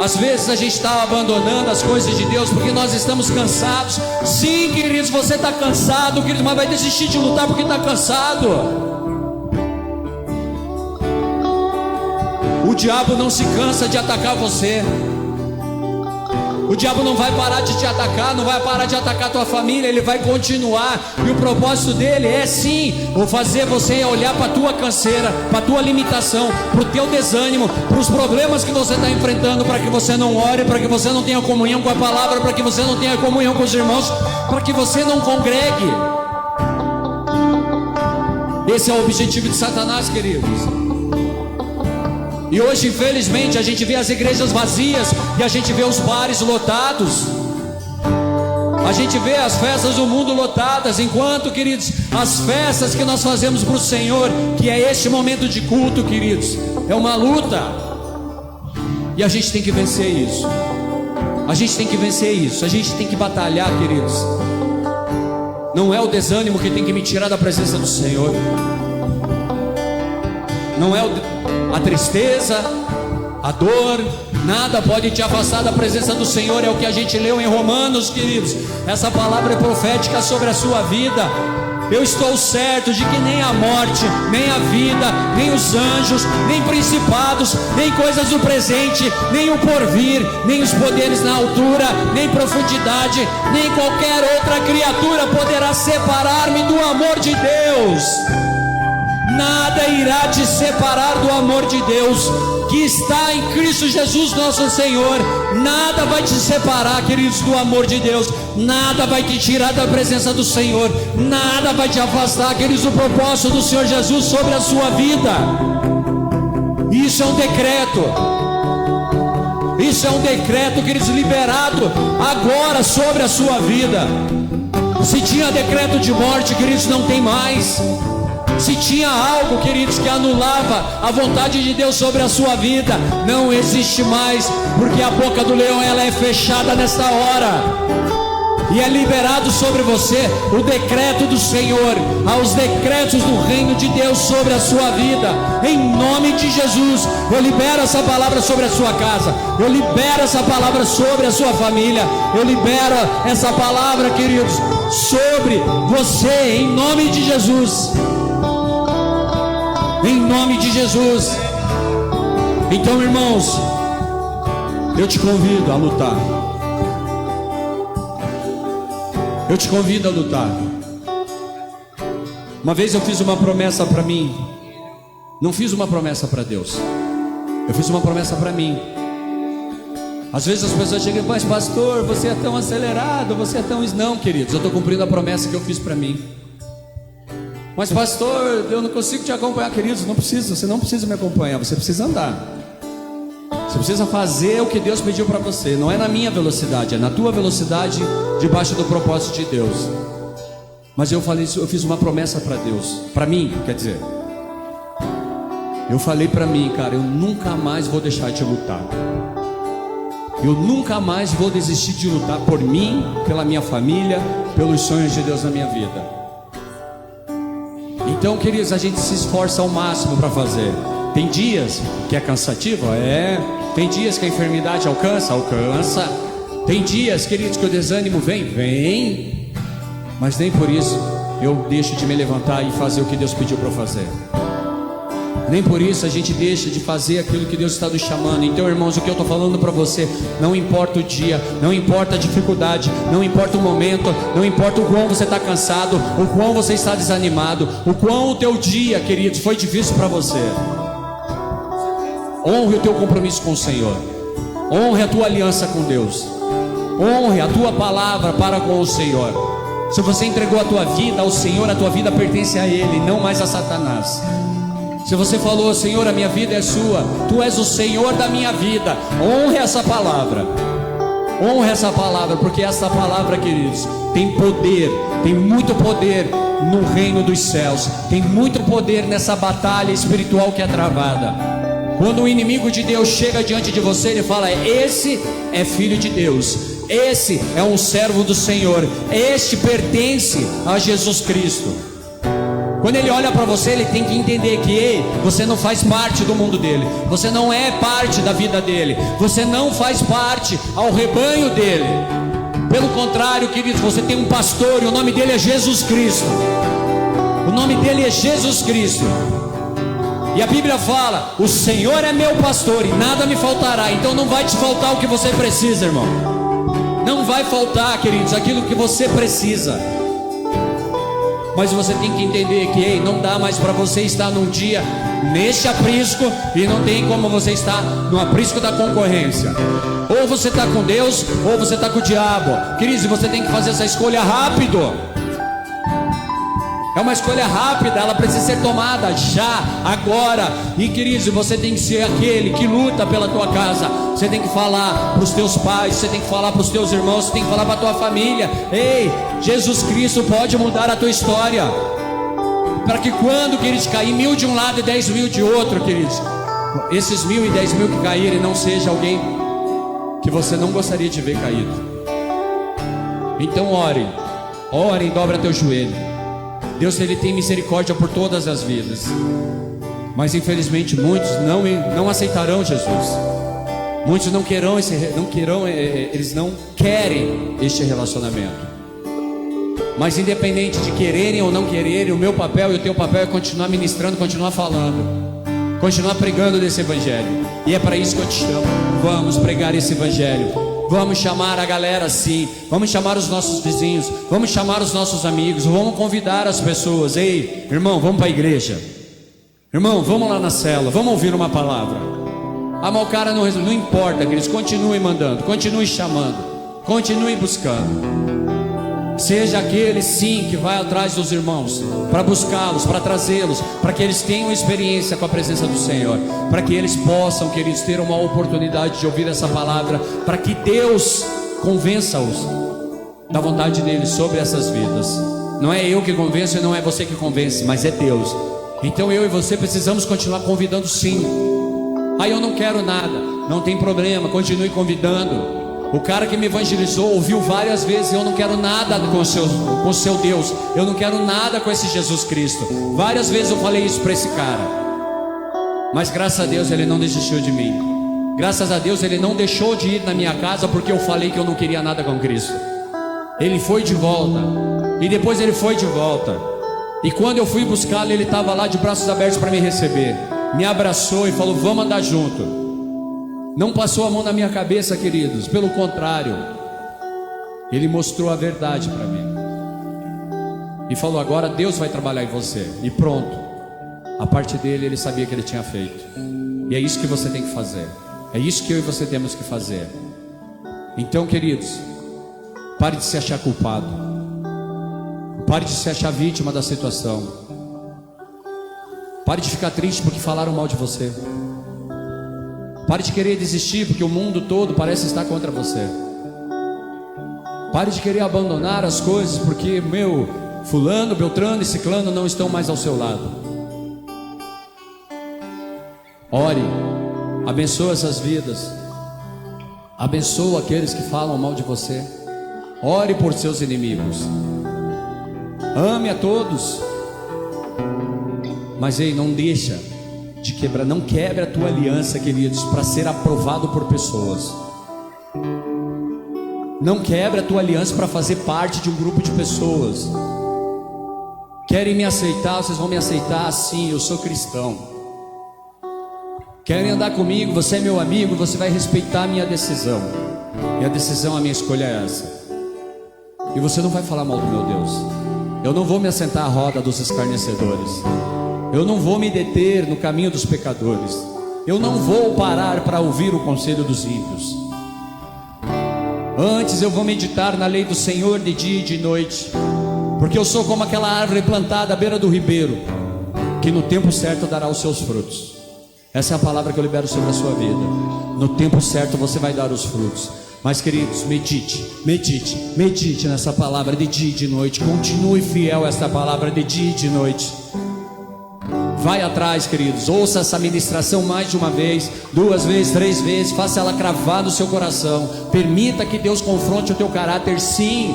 Às vezes a gente está abandonando as coisas de Deus porque nós estamos cansados. Sim, queridos, você está cansado, querido, mas vai desistir de lutar porque está cansado. O diabo não se cansa de atacar você. O diabo não vai parar de te atacar, não vai parar de atacar a tua família, ele vai continuar. E o propósito dele é sim, fazer você olhar para a tua canseira, para a tua limitação, para o teu desânimo, para os problemas que você está enfrentando, para que você não ore, para que você não tenha comunhão com a palavra, para que você não tenha comunhão com os irmãos, para que você não congregue. Esse é o objetivo de Satanás, queridos. E hoje, infelizmente, a gente vê as igrejas vazias e a gente vê os bares lotados. A gente vê as festas do mundo lotadas, enquanto, queridos, as festas que nós fazemos para o Senhor, que é este momento de culto, queridos, é uma luta. E a gente tem que vencer isso. A gente tem que vencer isso, a gente tem que batalhar, queridos. Não é o desânimo que tem que me tirar da presença do Senhor. Não é a tristeza, a dor, nada pode te afastar da presença do Senhor. É o que a gente leu em Romanos, queridos. Essa palavra é profética sobre a sua vida. Eu estou certo de que nem a morte, nem a vida, nem os anjos, nem principados, nem coisas do presente, nem o porvir, nem os poderes na altura, nem profundidade, nem qualquer outra criatura poderá separar-me do amor de Deus. Nada irá te separar do amor de Deus que está em Cristo Jesus nosso Senhor. Nada vai te separar, queridos, do amor de Deus. Nada vai te tirar da presença do Senhor. Nada vai te afastar, queridos, do propósito do Senhor Jesus sobre a sua vida. Isso é um decreto. Isso é um decreto, queridos, liberado agora sobre a sua vida. Se tinha decreto de morte, queridos, não tem mais. Se tinha algo, queridos, que anulava a vontade de Deus sobre a sua vida, não existe mais, porque a boca do leão ela é fechada nesta hora. E é liberado sobre você o decreto do Senhor, aos decretos do reino de Deus sobre a sua vida. Em nome de Jesus, eu libero essa palavra sobre a sua casa. Eu libero essa palavra sobre a sua família. Eu libero essa palavra, queridos, sobre você, em nome de Jesus. Em nome de Jesus. Então, irmãos, eu te convido a lutar. Eu te convido a lutar. Uma vez eu fiz uma promessa para mim. Não fiz uma promessa para Deus. Eu fiz uma promessa para mim. Às vezes as pessoas chegam, mas pastor, você é tão acelerado, você é tão... Não, queridos, eu estou cumprindo a promessa que eu fiz para mim. Mas pastor, eu não consigo te acompanhar, queridos. Não precisa, você não precisa me acompanhar, você precisa andar. Você precisa fazer o que Deus pediu para você. Não é na minha velocidade, é na tua velocidade, debaixo do propósito de Deus. Mas eu falei isso, eu fiz uma promessa para Deus, para mim, quer dizer. Eu falei para mim, cara, eu nunca mais vou deixar de lutar. Eu nunca mais vou desistir de lutar por mim, pela minha família, pelos sonhos de Deus na minha vida. Então, queridos, a gente se esforça ao máximo para fazer. Tem dias que é cansativo? É. Tem dias que a enfermidade alcança? Tem dias, queridos, que o desânimo vem. Mas nem por isso eu deixo de me levantar e fazer o que Deus pediu para eu fazer. Nem por isso a gente deixa de fazer aquilo que Deus está nos chamando. Então, irmãos, o que eu estou falando para você, não importa o dia, não importa a dificuldade, não importa o momento, não importa o quão você está cansado, o quão você está desanimado, o quão o teu dia, queridos, foi difícil para você. Honre o teu compromisso com o Senhor. Honre a tua aliança com Deus. Honre a tua palavra para com o Senhor. Se você entregou a tua vida ao Senhor, a tua vida pertence a Ele, não mais a Satanás. Se você falou, Senhor, a minha vida é sua, Tu és o Senhor da minha vida, honre essa palavra. Honre essa palavra, porque essa palavra, queridos, tem poder, tem muito poder no reino dos céus. Tem muito poder nessa batalha espiritual que é travada. Quando o inimigo de Deus chega diante de você, ele fala, esse é filho de Deus, esse é um servo do Senhor, este pertence a Jesus Cristo. Quando ele olha para você, ele tem que entender que ei, você não faz parte do mundo dele, você não é parte da vida dele, você não faz parte ao rebanho dele. Pelo contrário, queridos, você tem um pastor e o nome dele é Jesus Cristo. O nome dele é Jesus Cristo. E a Bíblia fala, o Senhor é meu pastor e nada me faltará. Então não vai te faltar o que você precisa, irmão. Não vai faltar, queridos, aquilo que você precisa. Mas você tem que entender que ei, não dá mais para você estar num dia neste aprisco e não tem como você estar no aprisco da concorrência. Ou você está com Deus ou você está com o diabo. Queridos, você tem que fazer essa escolha rápido. É uma escolha rápida, ela precisa ser tomada já, agora. E queridos, você tem que ser aquele que luta pela tua casa. Você tem que falar para os teus pais, você tem que falar para os teus irmãos, você tem que falar para a tua família. Ei, Jesus Cristo pode mudar a tua história. Para que quando, queridos, cair 1000 de um lado e 10.000 de outro, queridos, esses 1000 e 10.000 que caírem não seja alguém que você não gostaria de ver caído. Então ore, dobra teu joelho. Deus, Ele tem misericórdia por todas as vidas, mas infelizmente muitos não aceitarão Jesus. Muitos eles não querem este relacionamento. Mas independente de quererem ou não quererem, o meu papel e o teu papel é continuar ministrando, continuar falando, continuar pregando desse evangelho. E é para isso que eu te chamo. Vamos pregar esse evangelho. Vamos chamar a galera sim. Vamos chamar os nossos vizinhos. Vamos chamar os nossos amigos. Vamos convidar as pessoas. Ei, irmão, vamos para a igreja. Irmão, vamos lá na célula. Vamos ouvir uma palavra. Ah, mas o cara não importa, queridos. Continue mandando, continue chamando, continue buscando. Seja aquele sim que vai atrás dos irmãos, para buscá-los, para trazê-los, para que eles tenham experiência com a presença do Senhor, para que eles possam, queridos, ter uma oportunidade de ouvir essa palavra, para que Deus convença-os da vontade dele sobre essas vidas. Não é eu que convenço e não é você que convence, mas é Deus. Então eu e você precisamos continuar convidando sim. Ah, eu não quero nada. Não tem problema, continue convidando. O cara que me evangelizou ouviu várias vezes: eu não quero nada com o seu Deus, eu não quero nada com esse Jesus Cristo. Várias vezes eu falei isso para esse cara, mas graças a Deus ele não desistiu de mim. Graças a Deus ele não deixou de ir na minha casa porque eu falei que eu não queria nada com Cristo. Ele foi de volta, e depois ele foi de volta. E quando eu fui buscá-lo, ele estava lá de braços abertos para me receber. Me abraçou e falou: vamos andar junto. Não passou a mão na minha cabeça, queridos. Pelo contrário, ele mostrou a verdade para mim e falou: agora Deus vai trabalhar em você. E pronto, a parte dele ele sabia que ele tinha feito. E é isso que você tem que fazer. É isso que eu e você temos que fazer. Então, queridos, pare de se achar culpado. Pare de se achar vítima da situação. Pare de ficar triste porque falaram mal de você. Pare de querer desistir porque o mundo todo parece estar contra você. Pare de querer abandonar as coisas porque fulano, beltrano e ciclano não estão mais ao seu lado. Ore, abençoa essas vidas. Abençoa aqueles que falam mal de você. Ore por seus inimigos. Ame a todos. Mas ei, não deixa de quebrar, não quebre a tua aliança, queridos, para ser aprovado por pessoas. Não quebre a tua aliança para fazer parte de um grupo de pessoas. Querem me aceitar, vocês vão me aceitar assim, eu sou cristão. Querem andar comigo, você é meu amigo, você vai respeitar a minha decisão. E a decisão, a minha escolha é essa. E você não vai falar mal do meu Deus. Eu não vou me assentar à roda dos escarnecedores. Eu não vou me deter no caminho dos pecadores. Eu não vou parar para ouvir o conselho dos ímpios. Antes eu vou meditar na lei do Senhor de dia e de noite, porque eu sou como aquela árvore plantada à beira do ribeiro, que no tempo certo dará os seus frutos. Essa é a palavra que eu libero sobre a sua vida. No tempo certo você vai dar os frutos. Mas, queridos, medite nessa palavra de dia e de noite. Continue fiel a essa palavra de dia e de noite. Vai atrás, queridos, ouça essa ministração mais de uma vez, 2 vezes, 3 vezes, faça ela cravar no seu coração. Permita que Deus confronte o teu caráter, sim.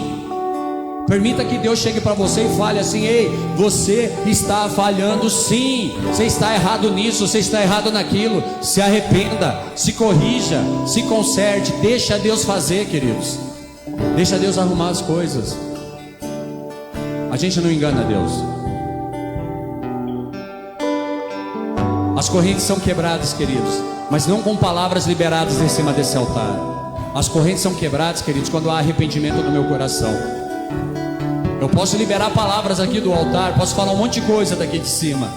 Permita que Deus chegue para você e fale assim: ei, você está falhando sim, você está errado nisso, você está errado naquilo. Se arrependa, se corrija, se conserte. Deixa Deus fazer, queridos. Deixa Deus arrumar as coisas. A gente não engana Deus. As correntes são quebradas, queridos, mas não com palavras liberadas em cima desse altar. As correntes são quebradas, queridos, quando há arrependimento no meu coração. Eu posso liberar palavras aqui do altar, posso falar um monte de coisa daqui de cima,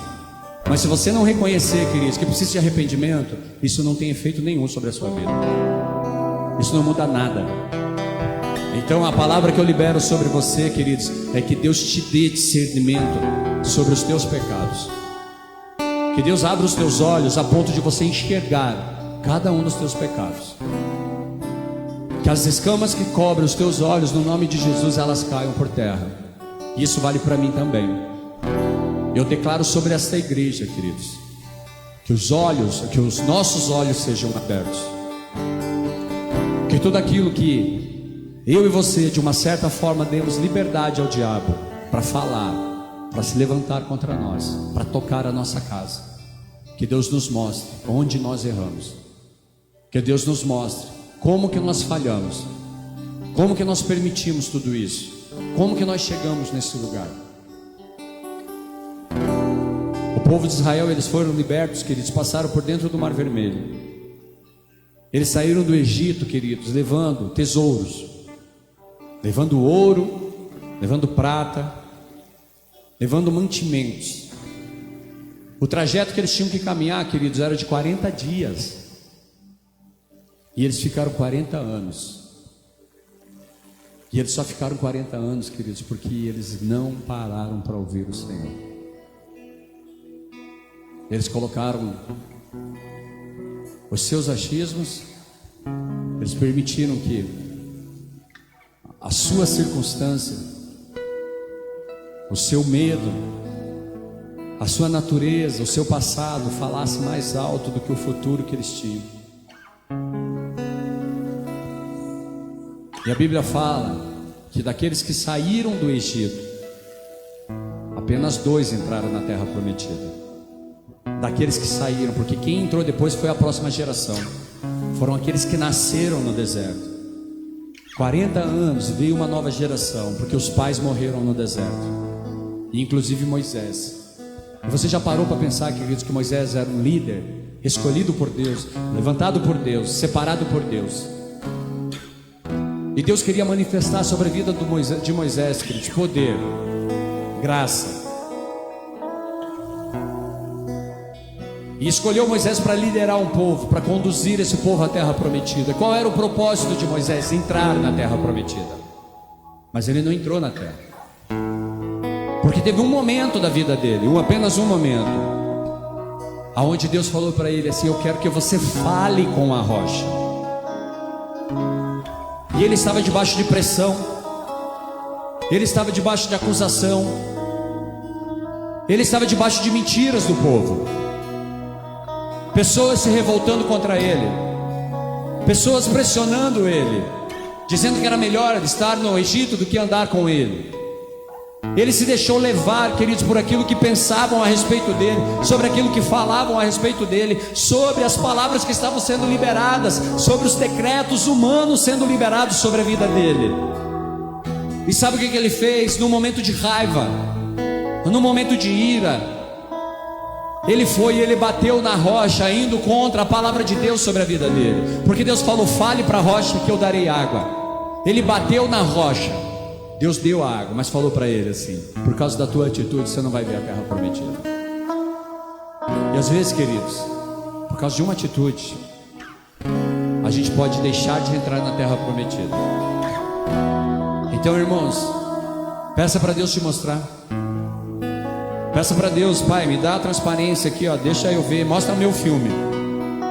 mas se você não reconhecer, queridos, que precisa de arrependimento, isso não tem efeito nenhum sobre a sua vida. Isso não muda nada. Então a palavra que eu libero sobre você, queridos, é que Deus te dê discernimento sobre os teus pecados. Que Deus abra os teus olhos a ponto de você enxergar cada um dos teus pecados. Que as escamas que cobrem os teus olhos, no nome de Jesus, elas caiam por terra. E isso vale para mim também. Eu declaro sobre esta igreja, queridos, que os nossos olhos sejam abertos. tudo aquilo que eu e você, de uma certa forma, demos liberdade ao diabo para falar, para se levantar contra nós, para tocar a nossa casa. Que Deus nos mostre onde nós erramos. Que Deus nos mostre como que nós falhamos, como que nós permitimos tudo isso, como que nós chegamos nesse lugar. O povo de Israel, eles foram libertos, queridos, passaram por dentro do Mar Vermelho. Eles saíram do Egito, queridos, levando tesouros, levando ouro, levando prata, levando mantimentos. O trajeto que eles tinham que caminhar, queridos, era de 40 dias. E eles ficaram 40 anos. E eles só ficaram 40 anos, queridos, porque eles não pararam para ouvir o Senhor. Eles colocaram os seus achismos, eles permitiram que a sua circunstância, o seu medo, a sua natureza, o seu passado falasse mais alto do que o futuro que eles tinham. E a Bíblia fala que daqueles que saíram do Egito, apenas 2 entraram na terra prometida. Daqueles que saíram, porque quem entrou depois foi a próxima geração. Foram aqueles que nasceram no deserto. 40 anos veio uma nova geração, porque os pais morreram no deserto, e inclusive Moisés. E você já parou para pensar, queridos, que Moisés era um líder escolhido por Deus, levantado por Deus, separado por Deus. E Deus queria manifestar sobre a vida de Moisés, queridos, poder, graça. E escolheu Moisés para liderar um povo, para conduzir esse povo à terra prometida. Qual era o propósito de Moisés? Entrar na terra prometida. Mas ele não entrou na terra, porque teve um momento da vida dele, apenas um momento, aonde Deus falou para ele assim: eu quero que você fale com a rocha. E ele estava debaixo de pressão, ele estava debaixo de acusação, ele estava debaixo de mentiras do povo. Pessoas se revoltando contra ele, pessoas pressionando ele, dizendo que era melhor estar no Egito do que andar com ele. Ele se deixou levar, queridos, por aquilo que pensavam a respeito dele, sobre aquilo que falavam a respeito dele, sobre as palavras que estavam sendo liberadas, sobre os decretos humanos sendo liberados sobre a vida dele. E sabe o que ele fez? No momento de raiva, no momento de ira, ele foi e ele bateu na rocha, indo contra a palavra de Deus sobre a vida dele. Porque Deus falou: fale para a rocha que eu darei água. Ele bateu na rocha, Deus deu a água, mas falou para ele assim: por causa da tua atitude você não vai ver a terra prometida. E às vezes, queridos, por causa de uma atitude, a gente pode deixar de entrar na terra prometida. Então, irmãos, peça para Deus te mostrar. Peça para Deus: Pai, me dá a transparência aqui, ó, deixa eu ver, mostra o meu filme,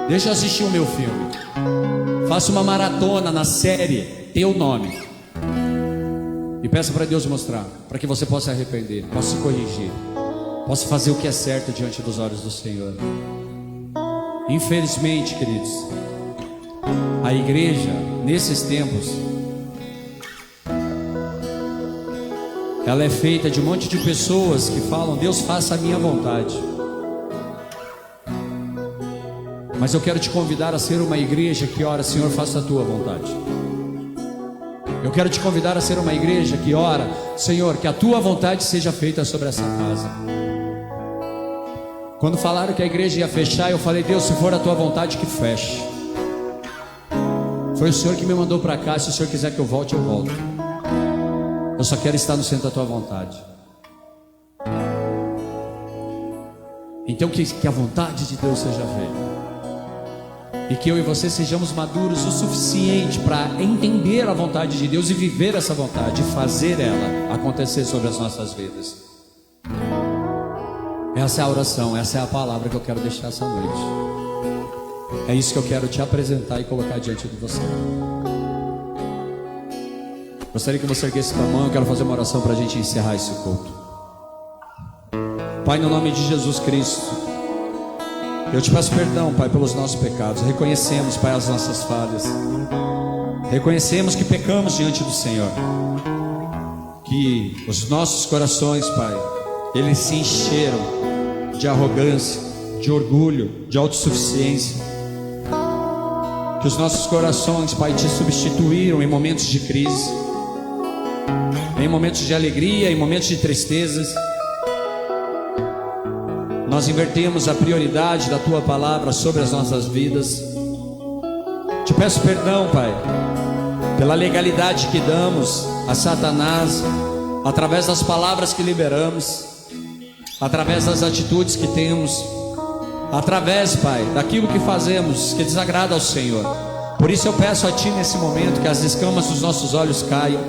deixa eu assistir o meu filme. Faça uma maratona na série Teu Nome. E peça para Deus mostrar, para que você possa arrepender, possa se corrigir, possa fazer o que é certo diante dos olhos do Senhor. Infelizmente, queridos, a igreja nesses tempos, ela é feita de um monte de pessoas que falam: Deus, faça a minha vontade. Mas eu quero te convidar a ser uma igreja que ora: Senhor, faça a tua vontade. Eu quero te convidar a ser uma igreja que ora: Senhor, que a tua vontade seja feita sobre essa casa. Quando falaram que a igreja ia fechar, eu falei: Deus, se for a tua vontade, que feche. Foi o Senhor que me mandou para cá. Se o Senhor quiser que eu volte, eu volto. Eu só quero estar no centro da tua vontade. Então que a vontade de Deus seja feita, e que eu e você sejamos maduros o suficiente para entender a vontade de Deus e viver essa vontade, e fazer ela acontecer sobre as nossas vidas. Essa é a oração, essa é a palavra que eu quero deixar essa noite. É isso que eu quero te apresentar e colocar diante de você. Gostaria que você erguesse a mão. Eu quero fazer uma oração para a gente encerrar esse culto. Pai, no nome de Jesus Cristo, eu te peço perdão, Pai, pelos nossos pecados. Reconhecemos, Pai, as nossas falhas. Reconhecemos que pecamos diante do Senhor, que os nossos corações, Pai, eles se encheram de arrogância, de orgulho, de autossuficiência. Que os nossos corações, Pai, te substituíram em momentos de crise, em momentos de alegria, em momentos de tristezas. Nós invertemos a prioridade da Tua palavra sobre as nossas vidas. Te peço perdão, Pai, pela legalidade que damos a Satanás, através das palavras que liberamos, através das atitudes que temos, através, Pai, daquilo que fazemos que desagrada ao Senhor. Por isso eu peço a Ti nesse momento que as escamas dos nossos olhos caiam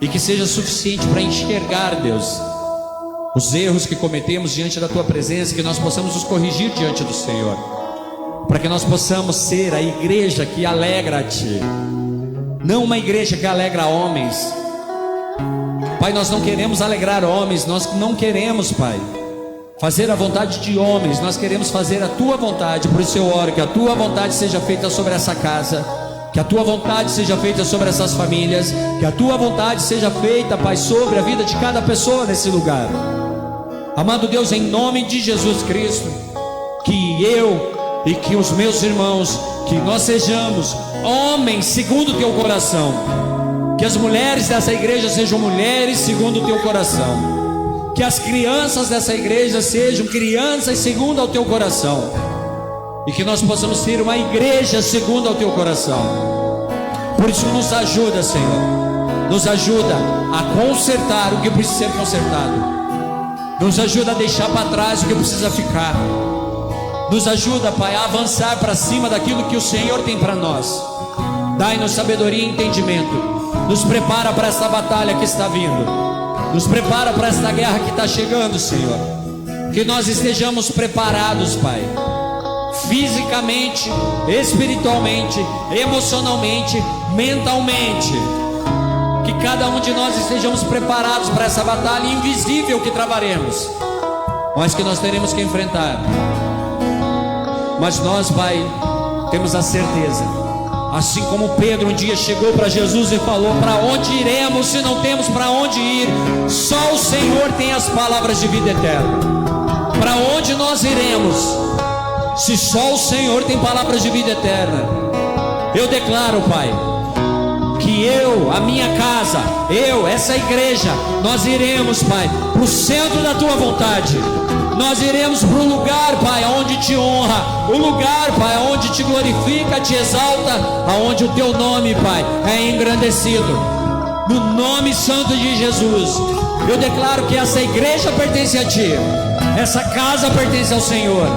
e que seja suficiente para enxergar, Deus, os erros que cometemos diante da Tua presença, que nós possamos nos corrigir diante do Senhor, para que nós possamos ser a igreja que alegra a Ti, não uma igreja que alegra homens. Pai, nós não queremos alegrar homens, nós não queremos, Pai, fazer a vontade de homens, nós queremos fazer a Tua vontade. Por isso eu oro que a Tua vontade seja feita sobre essa casa, que a Tua vontade seja feita sobre essas famílias, que a Tua vontade seja feita, Pai, sobre a vida de cada pessoa nesse lugar. Amado Deus, em nome de Jesus Cristo, que eu e que os meus irmãos, que nós sejamos homens segundo o Teu coração, que as mulheres dessa igreja sejam mulheres segundo o Teu coração, que as crianças dessa igreja sejam crianças segundo ao Teu coração, e que nós possamos ser uma igreja segundo ao Teu coração. Por isso nos ajuda, Senhor, nos ajuda a consertar o que precisa ser consertado, nos ajuda a deixar para trás o que precisa ficar, nos ajuda, Pai, a avançar para cima daquilo que o Senhor tem para nós. Dai-nos sabedoria e entendimento, nos prepara para essa batalha que está vindo, nos prepara para esta guerra que está chegando, Senhor. Que nós estejamos preparados, Pai, fisicamente, espiritualmente, emocionalmente, mentalmente. Que cada um de nós estejamos preparados para essa batalha invisível que travaremos, mas que nós teremos que enfrentar. Mas nós, Pai, temos a certeza, assim como Pedro um dia chegou para Jesus e falou: para onde iremos se não temos para onde ir? Só o Senhor tem as palavras de vida eterna. Para onde nós iremos se só o Senhor tem palavras de vida eterna? Eu declaro, Pai, que eu, a minha casa, eu, essa igreja, nós iremos, Pai, para o centro da Tua vontade. Nós iremos para o lugar, Pai, onde Te honra, o lugar, Pai, onde Te glorifica, Te exalta, aonde o Teu nome, Pai, é engrandecido. No nome santo de Jesus, eu declaro que essa igreja pertence a Ti, essa casa pertence ao Senhor.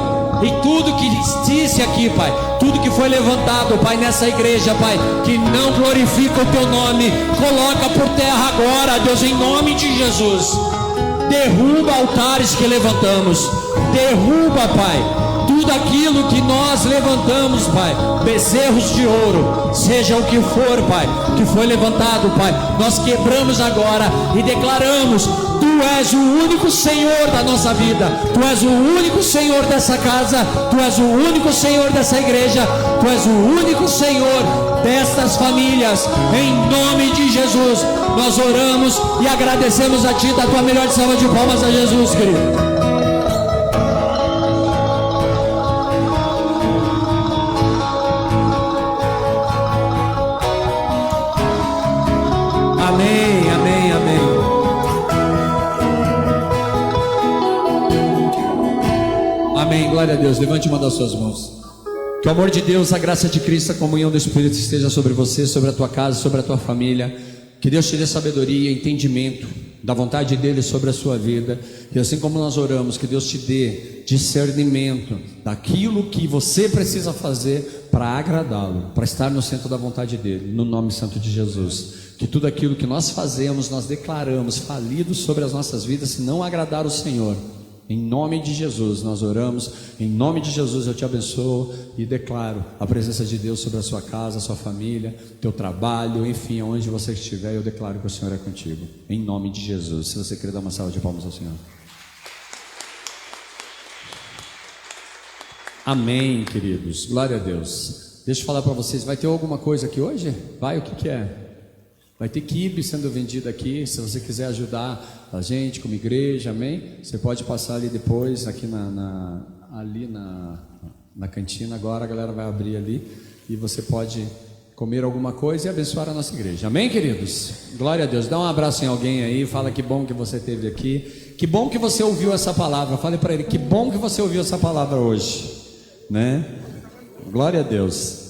E tudo que existe aqui, Pai, tudo que foi levantado, Pai, nessa igreja, Pai, que não glorifica o Teu nome, coloca por terra agora, Deus, em nome de Jesus. Derruba altares que levantamos, derruba, Pai, tudo aquilo que nós levantamos, Pai, bezerros de ouro, seja o que for, Pai, que foi levantado, Pai, nós quebramos agora e declaramos: Tu és o único Senhor da nossa vida, Tu és o único Senhor dessa casa, Tu és o único Senhor dessa igreja, Tu és o único Senhor destas famílias. Em nome de Jesus, nós oramos e agradecemos a Ti. Da Tua melhor salva de palmas a Jesus, querido. Amém, amém, amém. Amém, glória a Deus. Levante uma das suas mãos. Que o amor de Deus, a graça de Cristo, a comunhão do Espírito esteja sobre você, sobre a tua casa, sobre a tua família. Que Deus te dê sabedoria, entendimento da vontade dEle sobre a sua vida. E assim como nós oramos, que Deus te dê discernimento daquilo que você precisa fazer para agradá-lo, para estar no centro da vontade dEle, no nome santo de Jesus. Que tudo aquilo que nós fazemos, nós declaramos falido sobre as nossas vidas, se não agradar o Senhor. Em nome de Jesus nós oramos, em nome de Jesus eu te abençoo e declaro a presença de Deus sobre a sua casa, a sua família, teu trabalho, enfim, onde você estiver, eu declaro que o Senhor é contigo, em nome de Jesus. Se você quer dar uma salva de palmas ao Senhor. Amém, queridos, glória a Deus. Deixa eu falar para vocês, vai ter alguma coisa aqui hoje? Vai, o que que é? Vai ter quibe sendo vendido aqui. Se você quiser ajudar a gente como igreja, amém? Você pode passar ali depois, aqui ali na cantina. Agora a galera vai abrir ali e você pode comer alguma coisa e abençoar a nossa igreja. Amém, queridos? Glória a Deus. Dá um abraço em alguém aí, fala que bom que você esteve aqui. Que bom que você ouviu essa palavra. Fale para ele, que bom que você ouviu essa palavra hoje, né? Glória a Deus.